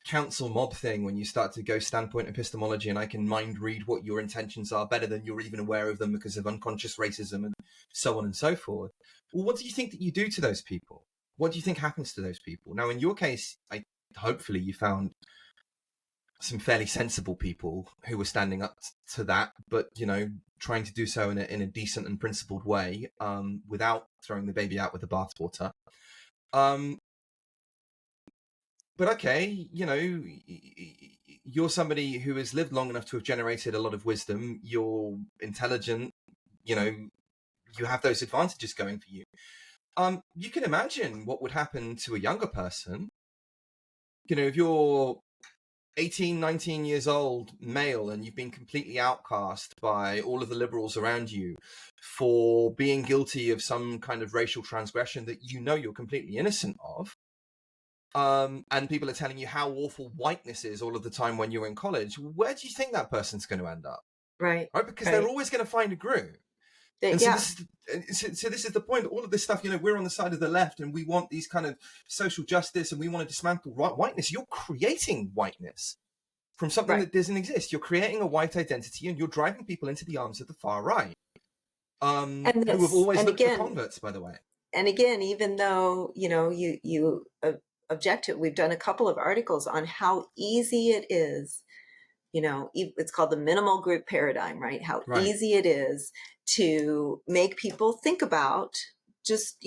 council mob thing, when you start to go standpoint epistemology and I can mind read what your intentions are better than you're even aware of them because of unconscious racism and so on and so forth. Well, what do you think that you do to those people? What do you think happens to those people? Now, in your case, hopefully you found some fairly sensible people who were standing up to that, but trying to do so in a decent and principled way, without throwing the baby out with the bathwater. But okay, you're somebody who has lived long enough to have generated a lot of wisdom. You're intelligent. You have those advantages going for you. You can imagine what would happen to a younger person. If you're 18, 19 years old, male, and you've been completely outcast by all of the liberals around you for being guilty of some kind of racial transgression that you're completely innocent of. And people are telling you how awful whiteness is all of the time when you're in college. Where do you think that person's going to end up? right, Right? Because they're right, always going to find a group. And so yeah, this is the point. All of this stuff, we're on the side of the left, and we want these kind of social justice, and we want to dismantle whiteness. You're creating whiteness from something right. that doesn't exist. You're creating a white identity, and you're driving people into the arms of the far right, who have always And looked for again, converts, by the way. even though you object to it, we've done a couple of articles on how easy it is. It's called the minimal group paradigm, right? How Right. easy it is to make people think about just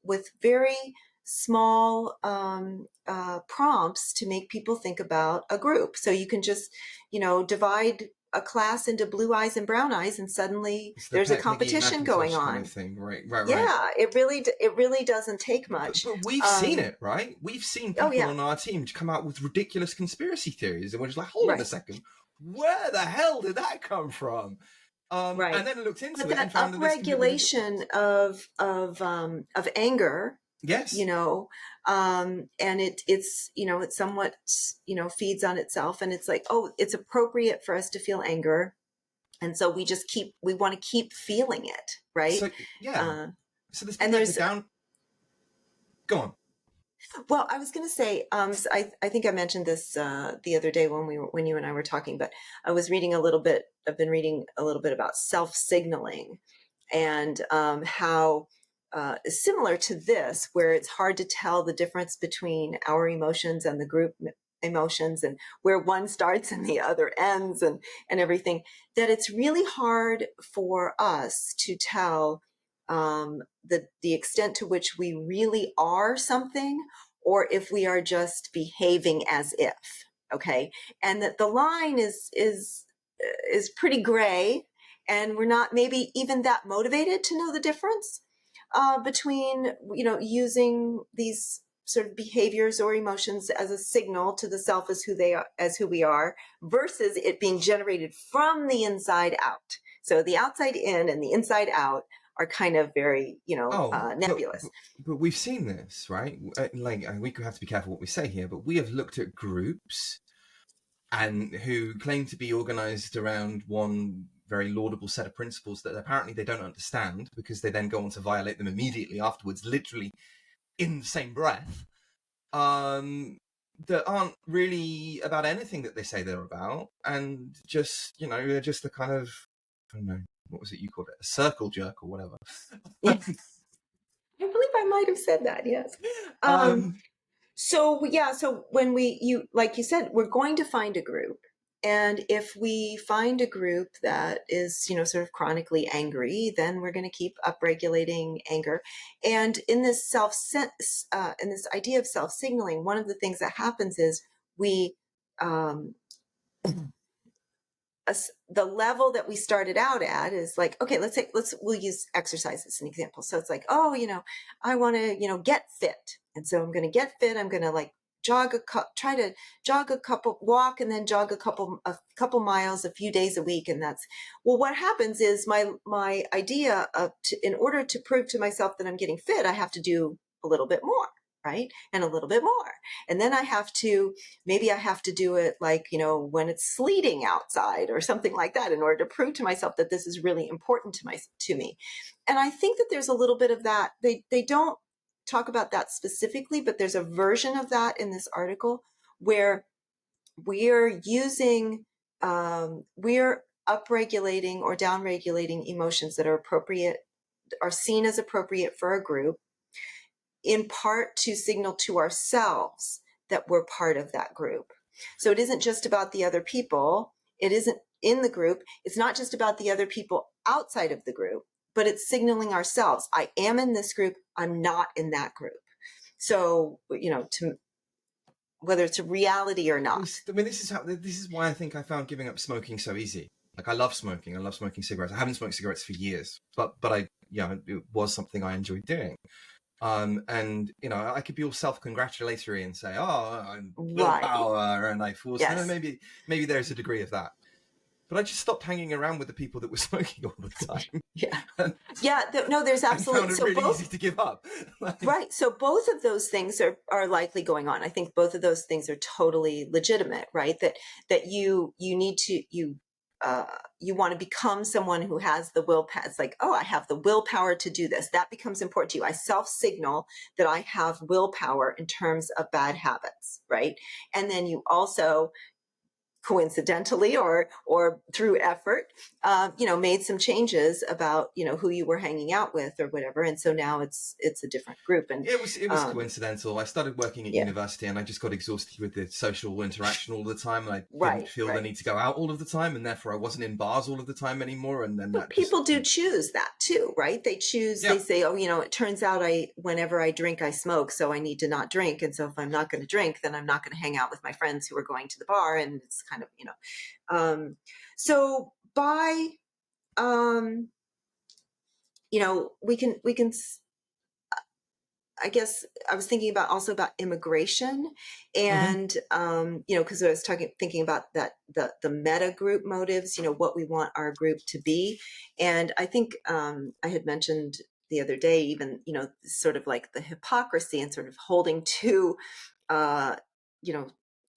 with very small prompts to make people think about a group. So you can just divide a class into blue eyes and brown eyes, and suddenly It's the there's a Peck McGee competition going Macintosh kind of on. thing. Right, right, right. Yeah, it really doesn't take But, much. but we've seen it, right? We've seen Oh people yeah, on our team come out with ridiculous conspiracy theories, and we're just like, hold on a right, second, where the hell did that come from? And right. then looked But into it and that found that this can be really upregulation of anger, yes. and it's somewhat feeds on itself, and it's like, oh, it's appropriate for us to feel anger, and so we want to keep feeling it, right? So yeah, uh, so there's been and like the there's down. Go on. Well, I was going to say, so I think I mentioned this the other day when you and I were talking, but I was reading a little bit. I've been reading a little bit about self-signaling, and how similar to this, where it's hard to tell the difference between our emotions and the group emotions and where one starts and the other ends and everything, that it's really hard for us to tell the extent to which we really are something, or if we are just behaving as if. Okay, and that the line is pretty gray, and we're not maybe even that motivated to know the difference between using these sort of behaviors or emotions as a signal to the self as who we are, versus it being generated from the inside out. So the outside in and the inside out are kind of very nebulous. But we've seen this, right? Like, we have to be careful what we say here, but we have looked at groups and who claim to be organized around one very laudable set of principles that apparently they don't understand, because they then go on to violate them immediately afterwards, literally in the same breath, that aren't really about anything that they say they're about, and just, they're just the kind of, I don't know, what was it you called it? A circle jerk or whatever. Yes. I believe I might have said that, yes. So when like you said, we're going to find a group. And if we find a group that is, sort of chronically angry, then we're going to keep upregulating anger. And in this in this idea of self-signaling, one of the things that happens is we, the level that we started out at is like, okay, we'll use exercise as an example. So it's like, oh, I want to, get fit. And so I'm going to get fit. I'm going to like try to jog walk and then jog a couple miles a few days a week. And that's, well, what happens is my idea of, in order to prove to myself that I'm getting fit, I have to do a little bit more. Right. And a little bit more. And then maybe I have to do it like, when it's sleeting outside or something like that, in order to prove to myself that this is really important to me. And I think that there's a little bit of that. They don't talk about that specifically, but there's a version of that in this article where we're upregulating or downregulating emotions that are seen as appropriate for a group, in part to signal to ourselves that we're part of that group. So it isn't just about the other people. It isn't in the group. It's not just about the other people outside of the group, but it's signaling ourselves. I am in this group. I'm not in that group. So, whether it's a reality or not. I mean, this is why I think I found giving up smoking so easy. Like, I love smoking. I love smoking cigarettes. I haven't smoked cigarettes for years, but it was something I enjoyed doing. And I could be all self-congratulatory and say, "Oh, I'm willpower," and I force. Yes. Maybe there's a degree of that, but I just stopped hanging around with the people that were smoking all the time. No, there's absolutely. I found it really easy to give up. Right. So both of those things are likely going on. I think both of those things are totally legitimate, right? That you need to you want to become someone who has the willpower. It's like, oh, I have the willpower to do this. That becomes important to you. I self-signal that I have willpower in terms of bad habits, right? And then you also, coincidentally or through effort, made some changes about, who you were hanging out with or whatever. And so now it's a different group. And it was coincidental. I started working at university and I just got exhausted with the social interaction all the time. And I didn't feel the need to go out all of the time. And therefore I wasn't in bars all of the time anymore. And then people do choose that too, right? They choose, they say, oh, it turns out whenever I drink, I smoke. So I need to not drink. And so if I'm not going to drink, then I'm not going to hang out with my friends who are going to the bar. And it's kind of, so by, we can, I guess I was thinking about immigration and, because I was thinking about that, the meta group motives, what we want our group to be. And I think I had mentioned the other day, even, sort of like the hypocrisy and sort of holding to,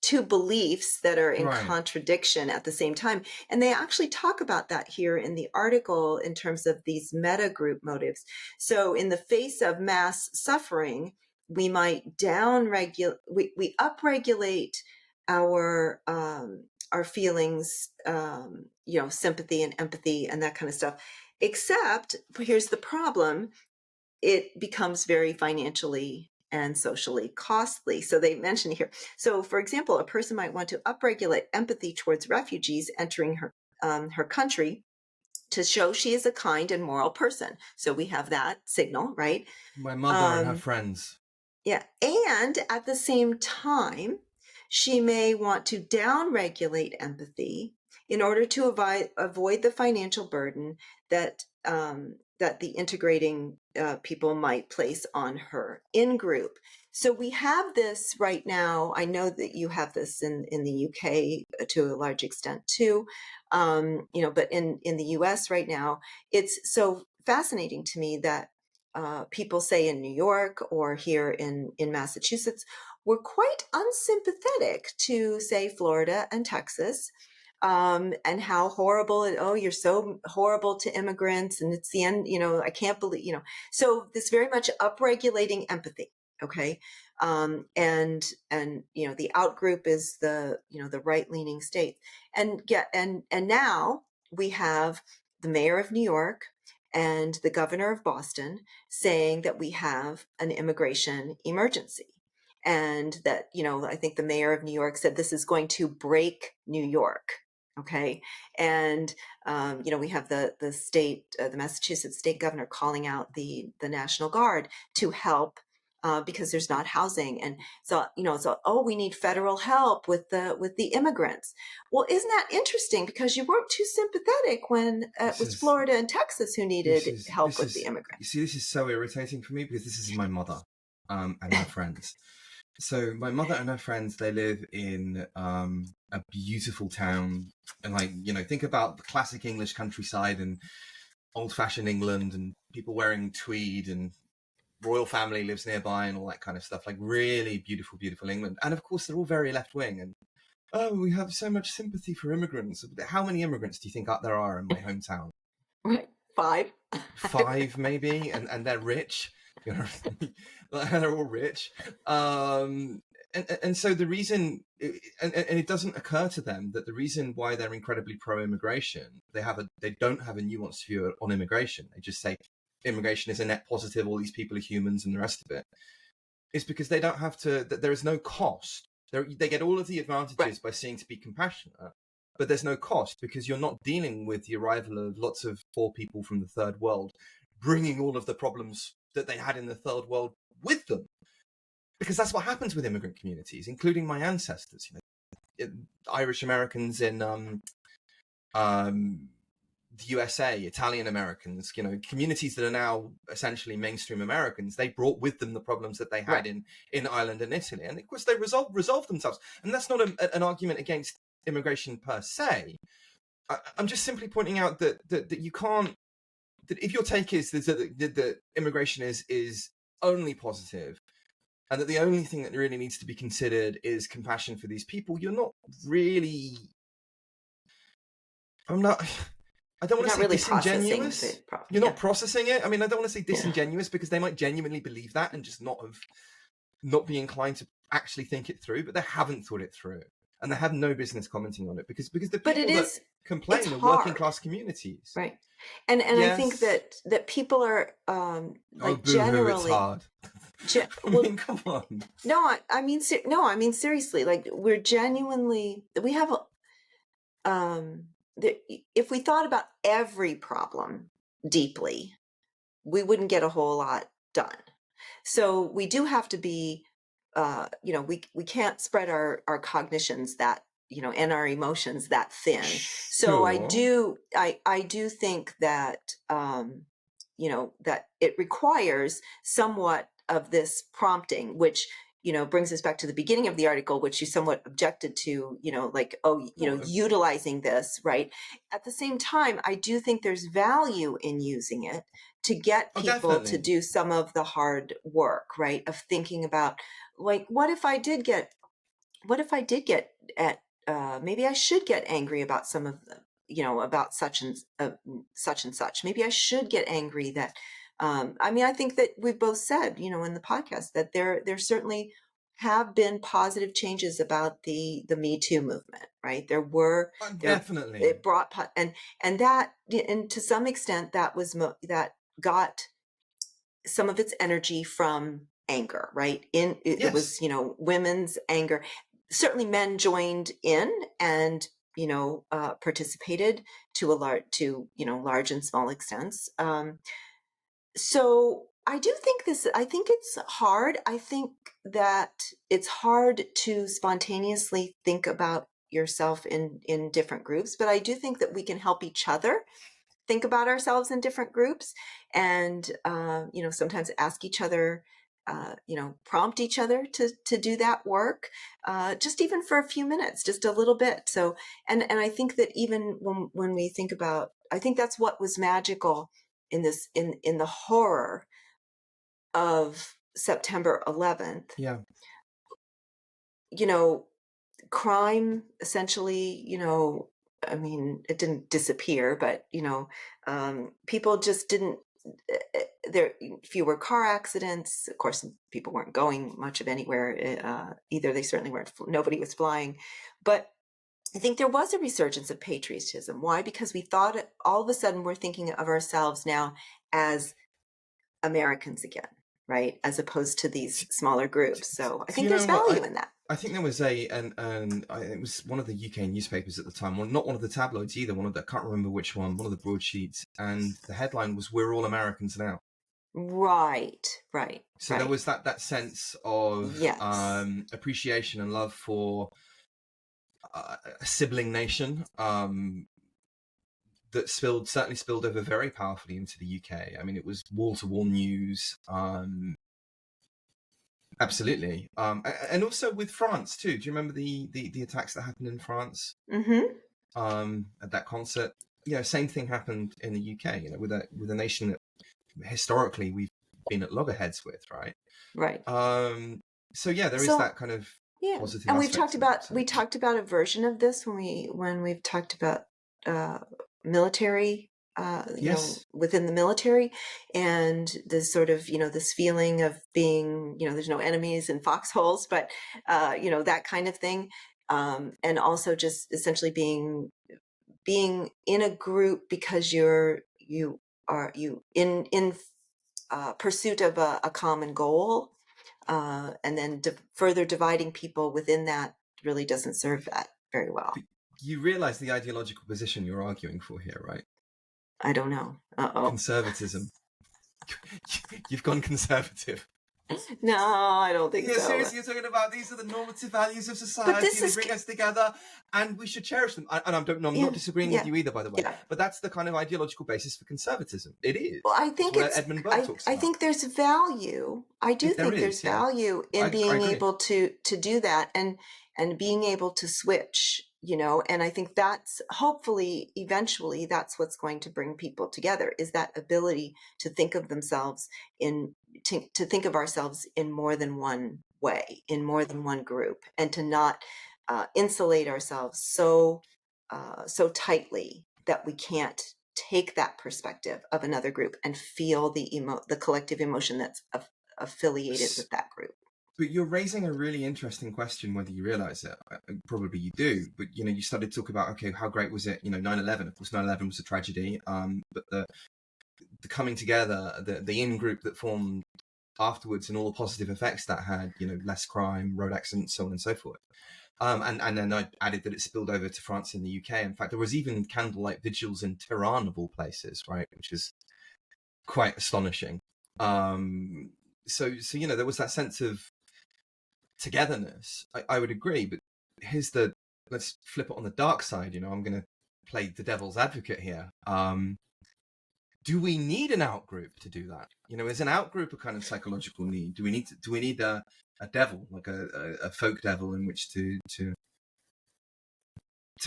two beliefs that are in contradiction at the same time. And they actually talk about that here in the article in terms of these meta group motives. So in the face of mass suffering, we might we upregulate our feelings, sympathy and empathy and that kind of stuff. Except, here's the problem, it becomes very financially and socially costly. So they mention here. So, for example, a person might want to upregulate empathy towards refugees entering her country to show she is a kind and moral person. So we have that signal, right? My mother and her friends. Yeah. And at the same time, she may want to downregulate empathy in order to avoid the financial burden that that the integrating people might place on her in group. So we have this right now. I know that you have this in the UK to a large extent too, but in the US right now, it's so fascinating to me that people say in New York or here in Massachusetts were quite unsympathetic to, say, Florida and Texas, and how horrible oh, you're so horrible to immigrants, and it's the end, I can't believe, so this very much upregulating empathy. Okay. And the outgroup is the right-leaning state. And now we have the mayor of New York and the governor of Boston saying that we have an immigration emergency. And that, I think the mayor of New York said this is going to break New York. Okay. And, we have the state, the Massachusetts state governor calling out the National Guard to help because there's not housing. And so, oh, we need federal help with the immigrants. Well, isn't that interesting? Because you weren't too sympathetic when it was Florida and Texas who needed help with the immigrants. You see, this is so irritating for me because this is my mother and her friends. So my mother and her friends, they live in a beautiful town. And think about the classic English countryside and old-fashioned England and people wearing tweed and royal family lives nearby and all that kind of stuff. Like really beautiful, beautiful England. And of course, they're all very left-wing. And, oh, we have so much sympathy for immigrants. How many immigrants do you think there are in my hometown? Right. Five. 5 maybe, and they're rich. They're all rich. And so the reason, and it doesn't occur to them that the reason why they're incredibly pro-immigration, they don't have a nuanced view on immigration. They just say immigration is a net positive, all these people are humans and the rest of it. It's because they don't have to, that there is no cost. They get all of the advantages by seeing to be compassionate, but there's no cost because you're not dealing with the arrival of lots of poor people from the third world, bringing all of the problems that they had in the third world with them. Because that's what happens with immigrant communities, including my ancestors. Irish Americans in the USA, Italian Americans, communities that are now essentially mainstream Americans, they brought with them the problems that they had in Ireland and Italy. And of course, they resolved themselves. And that's not an argument against immigration per se. I'm just simply pointing out that you can't, that if your take is that immigration is only positive, and that the only thing that really needs to be considered is compassion for these people, you're not really. I don't want to say really disingenuous. You're not processing it. I mean, I don't want to say disingenuous because they might genuinely believe that and just not be inclined to actually think it through, but they haven't thought it through. And they have no business commenting on it because the people that complain are working class communities. Right. And I think that people are generally it's hard. I mean, come on. No, I mean seriously, like we have if we thought about every problem deeply, we wouldn't get a whole lot done. So we do have to be, we can't spread our cognitions that, and our emotions that thin. So I do think that, that it requires somewhat of this prompting, which, brings us back to the beginning of the article, which you somewhat objected to, utilizing this, right? At the same time, I do think there's value in using it to get people to do some of the hard work, right? Of thinking about, like, what if I did get maybe I should get angry about some of the, about such and such. Maybe I should get angry that, I think that we've both said, in the podcast that there certainly have been positive changes about the Me Too movement, right? There were definitely it brought and that, and to some extent that was that got some of its energy from anger, right? It Yes. was, women's anger. Certainly men joined in and, participated to large and small extents. So I think it's hard. I think that it's hard to spontaneously think about yourself in different groups, but I do think that we can help each other think about ourselves in different groups, and sometimes ask each other, prompt each other to do that work, just even for a few minutes, just a little bit. So, and I think that even when we think about, I think that's what was magical in this, in the horror of September 11th. Yeah. You know, crime essentially, I mean, it didn't disappear, but people just didn't, there fewer car accidents. Of course, people weren't going much of anywhere, either. They certainly weren't, nobody was flying. But I think there was a resurgence of patriotism. Why? Because we thought, all of a sudden we're thinking of ourselves now as Americans again, right? As opposed to these smaller groups. So I Do think you there's know what? value in that. I think there was it was one of the UK newspapers at the time, not one of the tabloids either, I can't remember which one of the broadsheets, and the headline was "We're all Americans now." Right, right, So there right. was that sense of Yes. appreciation and love for a sibling nation that certainly spilled over very powerfully into the UK. I mean, it was wall-to-wall news. Absolutely. And also with France too. Do you remember the attacks that happened in France Mm-hmm. at that concert? Same thing happened in the UK, with a nation that historically we've been at loggerheads with, right? Right. So yeah, there is So that kind of yeah, positive and aspect to it. So. we talked about a version of this when we've talked about military, Yes. within the military, and this sort of, this feeling of being, there's no enemies in foxholes, but that kind of thing, and also just essentially being in a group because you in pursuit of a common goal, and then further dividing people within that really doesn't serve that very well. But you realize the ideological position you're arguing for here, right? I don't know. Uh-oh. Conservatism. You've gone conservative. No, I don't think Yeah, so. seriously, you're talking about these are the normative values of But society. this They is, bring us together, and we should cherish them. And I'm yeah, not disagreeing with yeah, you either, by the way. yeah. But that's the kind of ideological basis for conservatism. It Well, is. I It's think what Edmund Burke talks I about. think there's value. I do There think there's is, yeah. value in I being agree. able to do that, and being able to switch, and I think that's hopefully eventually that's what's going to bring people together, is that ability to think of themselves to think of ourselves in more than one way, in more than one group, and to not insulate ourselves so tightly that we can't take that perspective of another group and feel the collective emotion that's affiliated with that group. But you're raising a really interesting question, whether you realize it. Probably you do. But, you started to talk about, okay, how great was it? 9/11. Of course, 9/11 was a tragedy. But the coming together, the in-group that formed afterwards, and all the positive effects that had, less crime, road accidents, so on and so forth. And then I added that it spilled over to France and the UK. In fact, there was even candlelight vigils in Tehran, of all places, right? Which is quite astonishing. So there was that sense of togetherness. I would agree, but let's flip it on the dark side. I'm going to play the devil's advocate here. Do we need an outgroup to do that? Is an outgroup a kind of psychological need? Do we need a devil, like a folk devil, in which to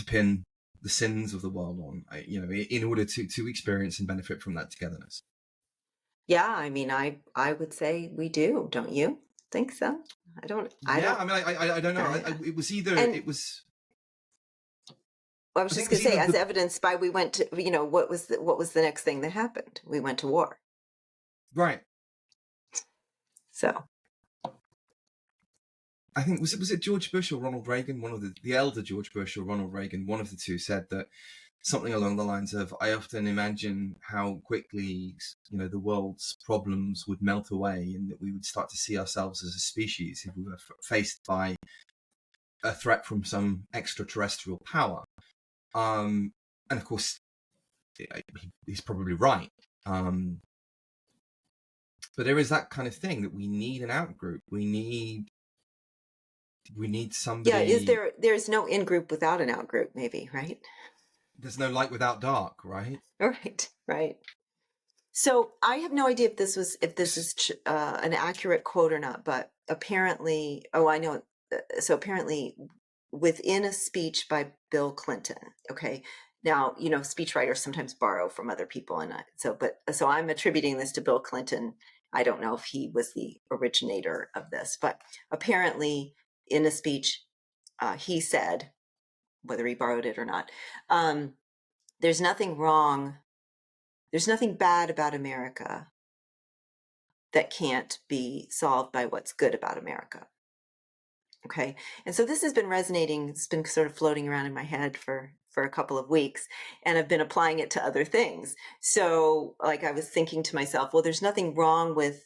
pin the sins of the world on? In order to experience and benefit from that togetherness. Yeah, I mean, I would say we do. Don't you think so? I don't. Yeah, I mean, I don't know. It was either And it was. I was I think just it going was to say, either as the. evidenced by, we went to, what was the next thing that happened? We went to war. Right. So I think was it George Bush or Ronald Reagan? One of the elder George Bush or Ronald Reagan, one of the two, said that something along the lines of, I often imagine how quickly, the world's problems would melt away, and that we would start to see ourselves as a species if we were faced by a threat from some extraterrestrial power. And of course, he's probably right. But there is that kind of thing that we need an out group. We need somebody. Yeah, there's no in group without an out group, maybe, right? There's no light without dark, right? Right. So I have no idea if this is an accurate quote or not, but apparently, I know. So apparently, within a speech by Bill Clinton, okay. Now, speechwriters sometimes borrow from other people, and so I'm attributing this to Bill Clinton. I don't know if he was the originator of this, but apparently, in a speech, he said, whether he borrowed it or not, there's nothing wrong. There's nothing bad about America that can't be solved by what's good about America. Okay. And so this has been resonating. It's been sort of floating around in my head for a couple of weeks, and I've been applying it to other things. So like I was thinking to myself, well, there's nothing wrong with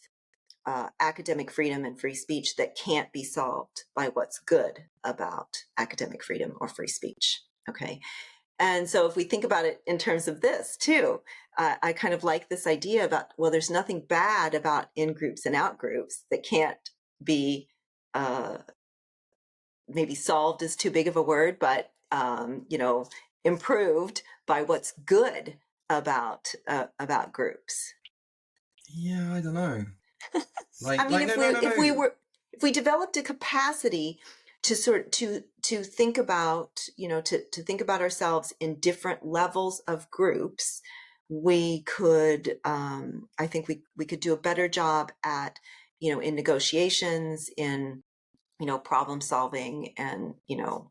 academic freedom and free speech that can't be solved by what's good about academic freedom or free speech. Okay. And so if we think about it in terms of this too, I kind of like this idea about, well, there's nothing bad about in groups and out groups that can't be maybe solved is too big of a word, but, improved by what's good about groups. Yeah, I don't know. If we developed a capacity to to think about, to think about ourselves in different levels of groups, we could, I think we could do a better job at, in negotiations, in, problem solving. And,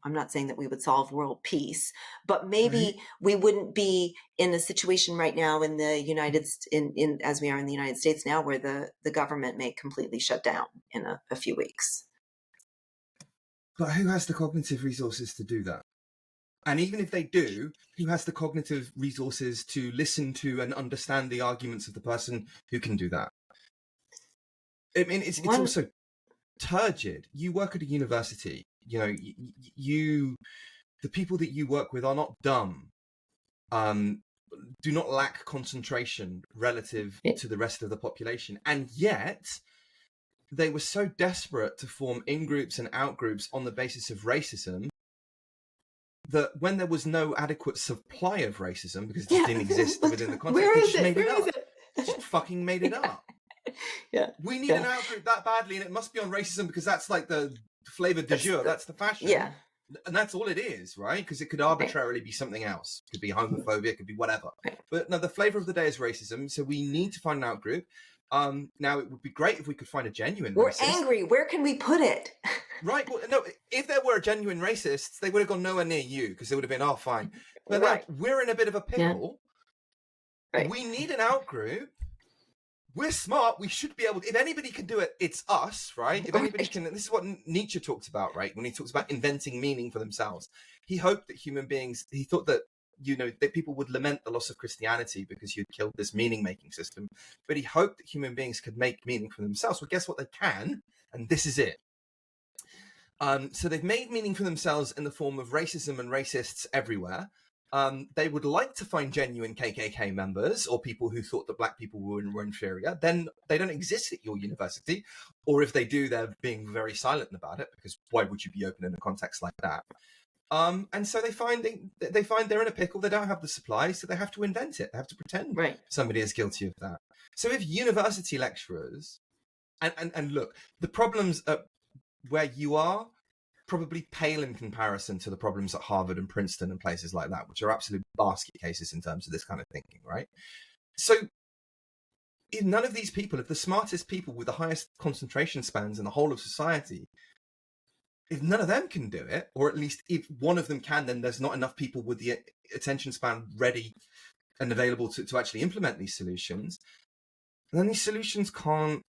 I'm not saying that we would solve world peace, but maybe Right. we wouldn't be in a situation right now in the as we are in the United States now, where the government may completely shut down in a few weeks. But who has the cognitive resources to do that? And even if they do, who has the cognitive resources to listen to and understand the arguments of the person who can do that? I mean, it's also turgid. You work at a university, the people that you work with are not dumb, do not lack concentration relative to the rest of the population. And yet they were so desperate to form in-groups and out-groups on the basis of racism that when there was no adequate supply of racism, because it just didn't exist within the context, they just made it up. Just fucking made it up. Yeah. We need an out-group that badly, and it must be on racism because that's like the flavor du jour. That's the fashion. Yeah. And that's all it is, right? Because it could arbitrarily be something else. It could be homophobia, it could be whatever. Right. But no, the flavor of the day is racism, so we need to find an out-group. Now, it would be great if we could find a genuine racist. We're angry. Where can we put it? Right. Well, no, if there were genuine racists, they would have gone nowhere near you because they would have been, oh, fine. But now we're in a bit of a pickle. Yeah. Right. We need an out-group. We're smart. We should be able to, if anybody can do it, it's us, right? If anybody can, this is what Nietzsche talks about, right? When he talks about inventing meaning for themselves. He hoped that human beings, he thought that, that people would lament the loss of Christianity because you'd killed this meaning-making system. But he hoped that human beings could make meaning for themselves. Well, guess what? They can, and this is it. So they've made meaning for themselves in the form of racism and racists everywhere. They would like to find genuine KKK members or people who thought that black people were inferior. Then they don't exist at your university. Or if they do, they're being very silent about it, because why would you be open in a context like that? And so they find they're in a pickle. They don't have the supply, so they have to invent it. They have to pretend somebody is guilty of that. So if university lecturers, and look, the problems where you are probably pale in comparison to the problems at Harvard and Princeton and places like that, which are absolute basket cases in terms of this kind of thinking, right? So if none of these people, if the smartest people with the highest concentration spans in the whole of society, if none of them can do it, or at least if one of them can, then there's not enough people with the attention span ready and available to actually implement these solutions. And then these solutions can't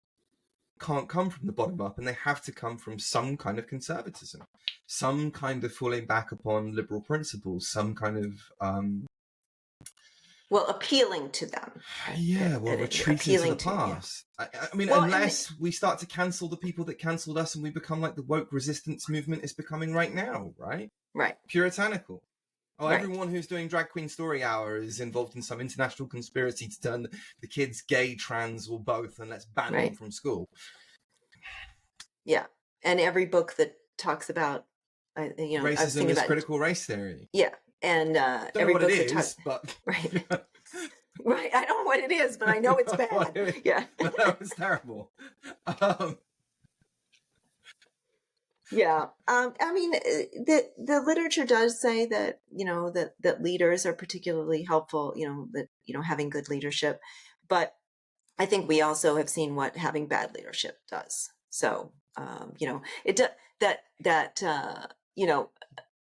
come from the bottom up, and they have to come from some kind of conservatism, some kind of falling back upon liberal principles, some kind of Well, appealing to them. Yeah, well, retreating to the Appealing to, yeah. past. I mean, Well, and unless we start to cancel the people that cancelled us and we become like the woke resistance movement is becoming right now, right? right, Puritanical. Oh, right, everyone who's doing Drag Queen Story Hour is involved in some international conspiracy to turn the kids gay, trans, or both, and let's ban them right. from school. Yeah. And every book that talks about, I was Racism thinking is about, critical race theory. yeah. And Don't know every what it book that talks, is, but right, right. I don't know what it is, but I know it's bad. Yeah. That was terrible. Yeah. I mean, the literature does say that, that leaders are particularly helpful, that, having good leadership. But I think we also have seen what having bad leadership does. So, it that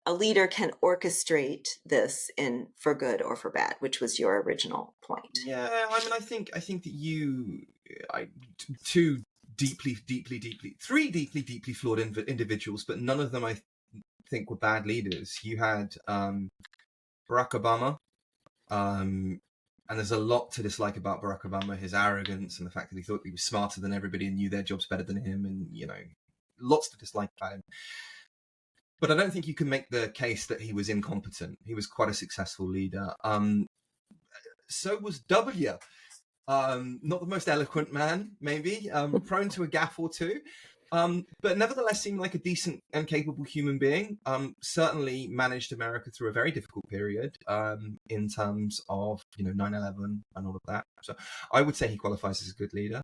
a leader can orchestrate this for good or for bad, which was your original point. Yeah, I mean, I think that two three deeply flawed individuals, but none of them I think were bad leaders. You had Barack Obama, and there's a lot to dislike about Barack Obama, his arrogance and the fact that he thought he was smarter than everybody and knew their jobs better than him, and lots to dislike about him. But I don't think you can make the case that he was incompetent. He was quite a successful leader. So was W. Not the most eloquent man, maybe, prone to a gaffe or two, but nevertheless seemed like a decent and capable human being. Certainly managed America through a very difficult period in terms of 9/11 and all of that. So I would say he qualifies as a good leader.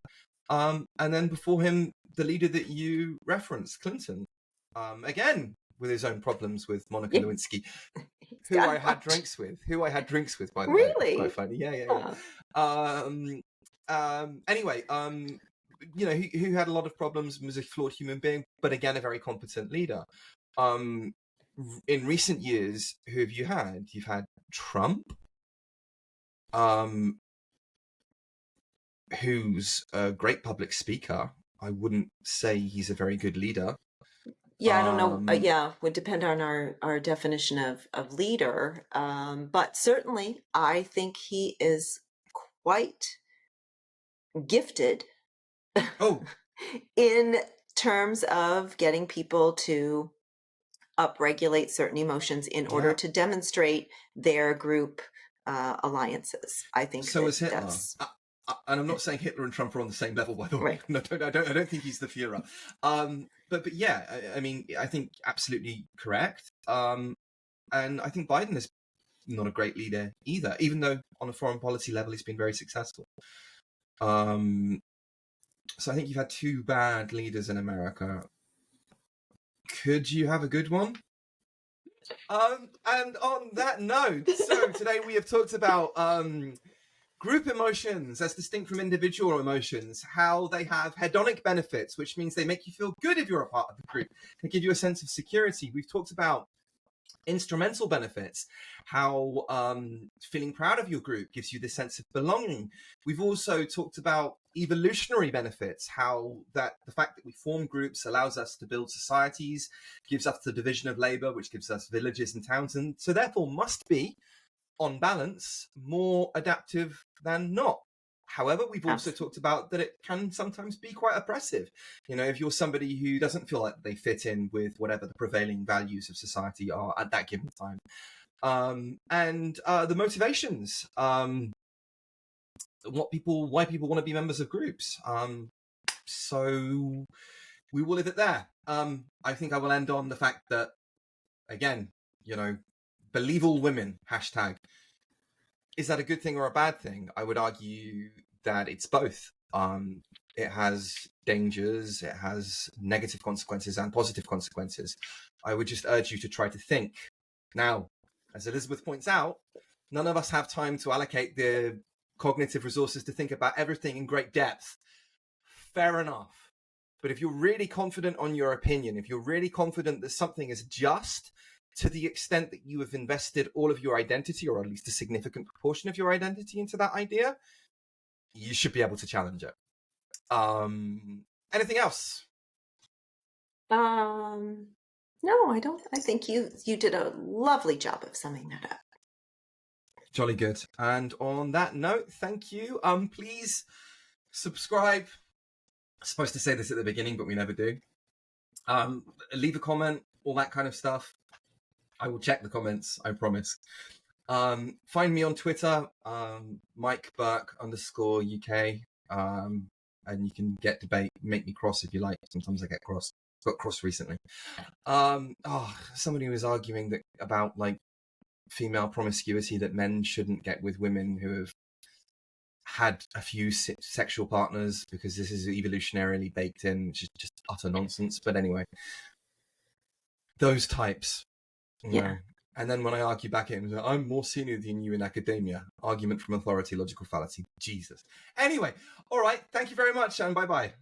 And then before him, the leader that you referenced, Clinton, again with his own problems with Monica Yeah. Lewinsky, He's who got I a had lot. drinks with, by the way. It's Really? quite funny. Yeah. Anyway, who had a lot of problems and was a flawed human being, but again, a very competent leader. In recent years, who have you had? You've had Trump, who's a great public speaker. I wouldn't say he's a very good leader. Yeah, I don't know. Yeah, would depend on our definition of leader. But certainly, I think he is quite gifted Oh, in terms of getting people to upregulate certain emotions in order yeah. to demonstrate their group alliances. I think So was Hitler. that's And I'm not saying Hitler and Trump are on the same level, by the way. right. No, I don't think he's the Führer. But yeah, I mean, I think absolutely correct. And I think Biden is not a great leader either, even though on a foreign policy level he's been very successful. So I think you've had two bad leaders in America. Could you have a good one? And on that note, so today we have talked about group emotions as distinct from individual emotions, how they have hedonic benefits, which means they make you feel good if you're a part of the group, they give you a sense of security. We've talked about instrumental benefits, how feeling proud of your group gives you this sense of belonging. We've also talked about evolutionary benefits, how that the fact that we form groups allows us to build societies, gives us the division of labor, which gives us villages and towns, and so therefore must be, on balance, more adaptive than not. However, we've also talked about that it can sometimes be quite oppressive. If you're somebody who doesn't feel like they fit in with whatever the prevailing values of society are at that given time. And the motivations, why people want to be members of groups. So we will leave it there. I think I will end on the fact that, again, believe all women, hashtag. Is that a good thing or a bad thing? I would argue that it's both. It has dangers, it has negative consequences and positive consequences. I would just urge you to try to think. Now, as Elizabeth points out, none of us have time to allocate the cognitive resources to think about everything in great depth. Fair enough. But if you're really confident on your opinion, if you're really confident that something is just, to the extent that you have invested all of your identity, or at least a significant proportion of your identity, into that idea, you should be able to challenge it. Anything else? No, I don't. I think you did a lovely job of summing that up. Jolly good. And on that note, thank you. Please subscribe. I'm supposed to say this at the beginning, but we never do. Leave a comment, all that kind of stuff. I will check the comments, I promise. Find me on Twitter, Mike Burke _UK. And you can get debate, make me cross if you like. Sometimes I get cross. Got cross recently. Somebody was arguing that about like female promiscuity, that men shouldn't get with women who have had a few sexual partners because this is evolutionarily baked in, which is just utter nonsense. But anyway, those types, you know. And then when I argue back at him, I'm more senior than you in academia. Argument from authority, logical fallacy. Jesus. Anyway, all right. Thank you very much, and bye-bye.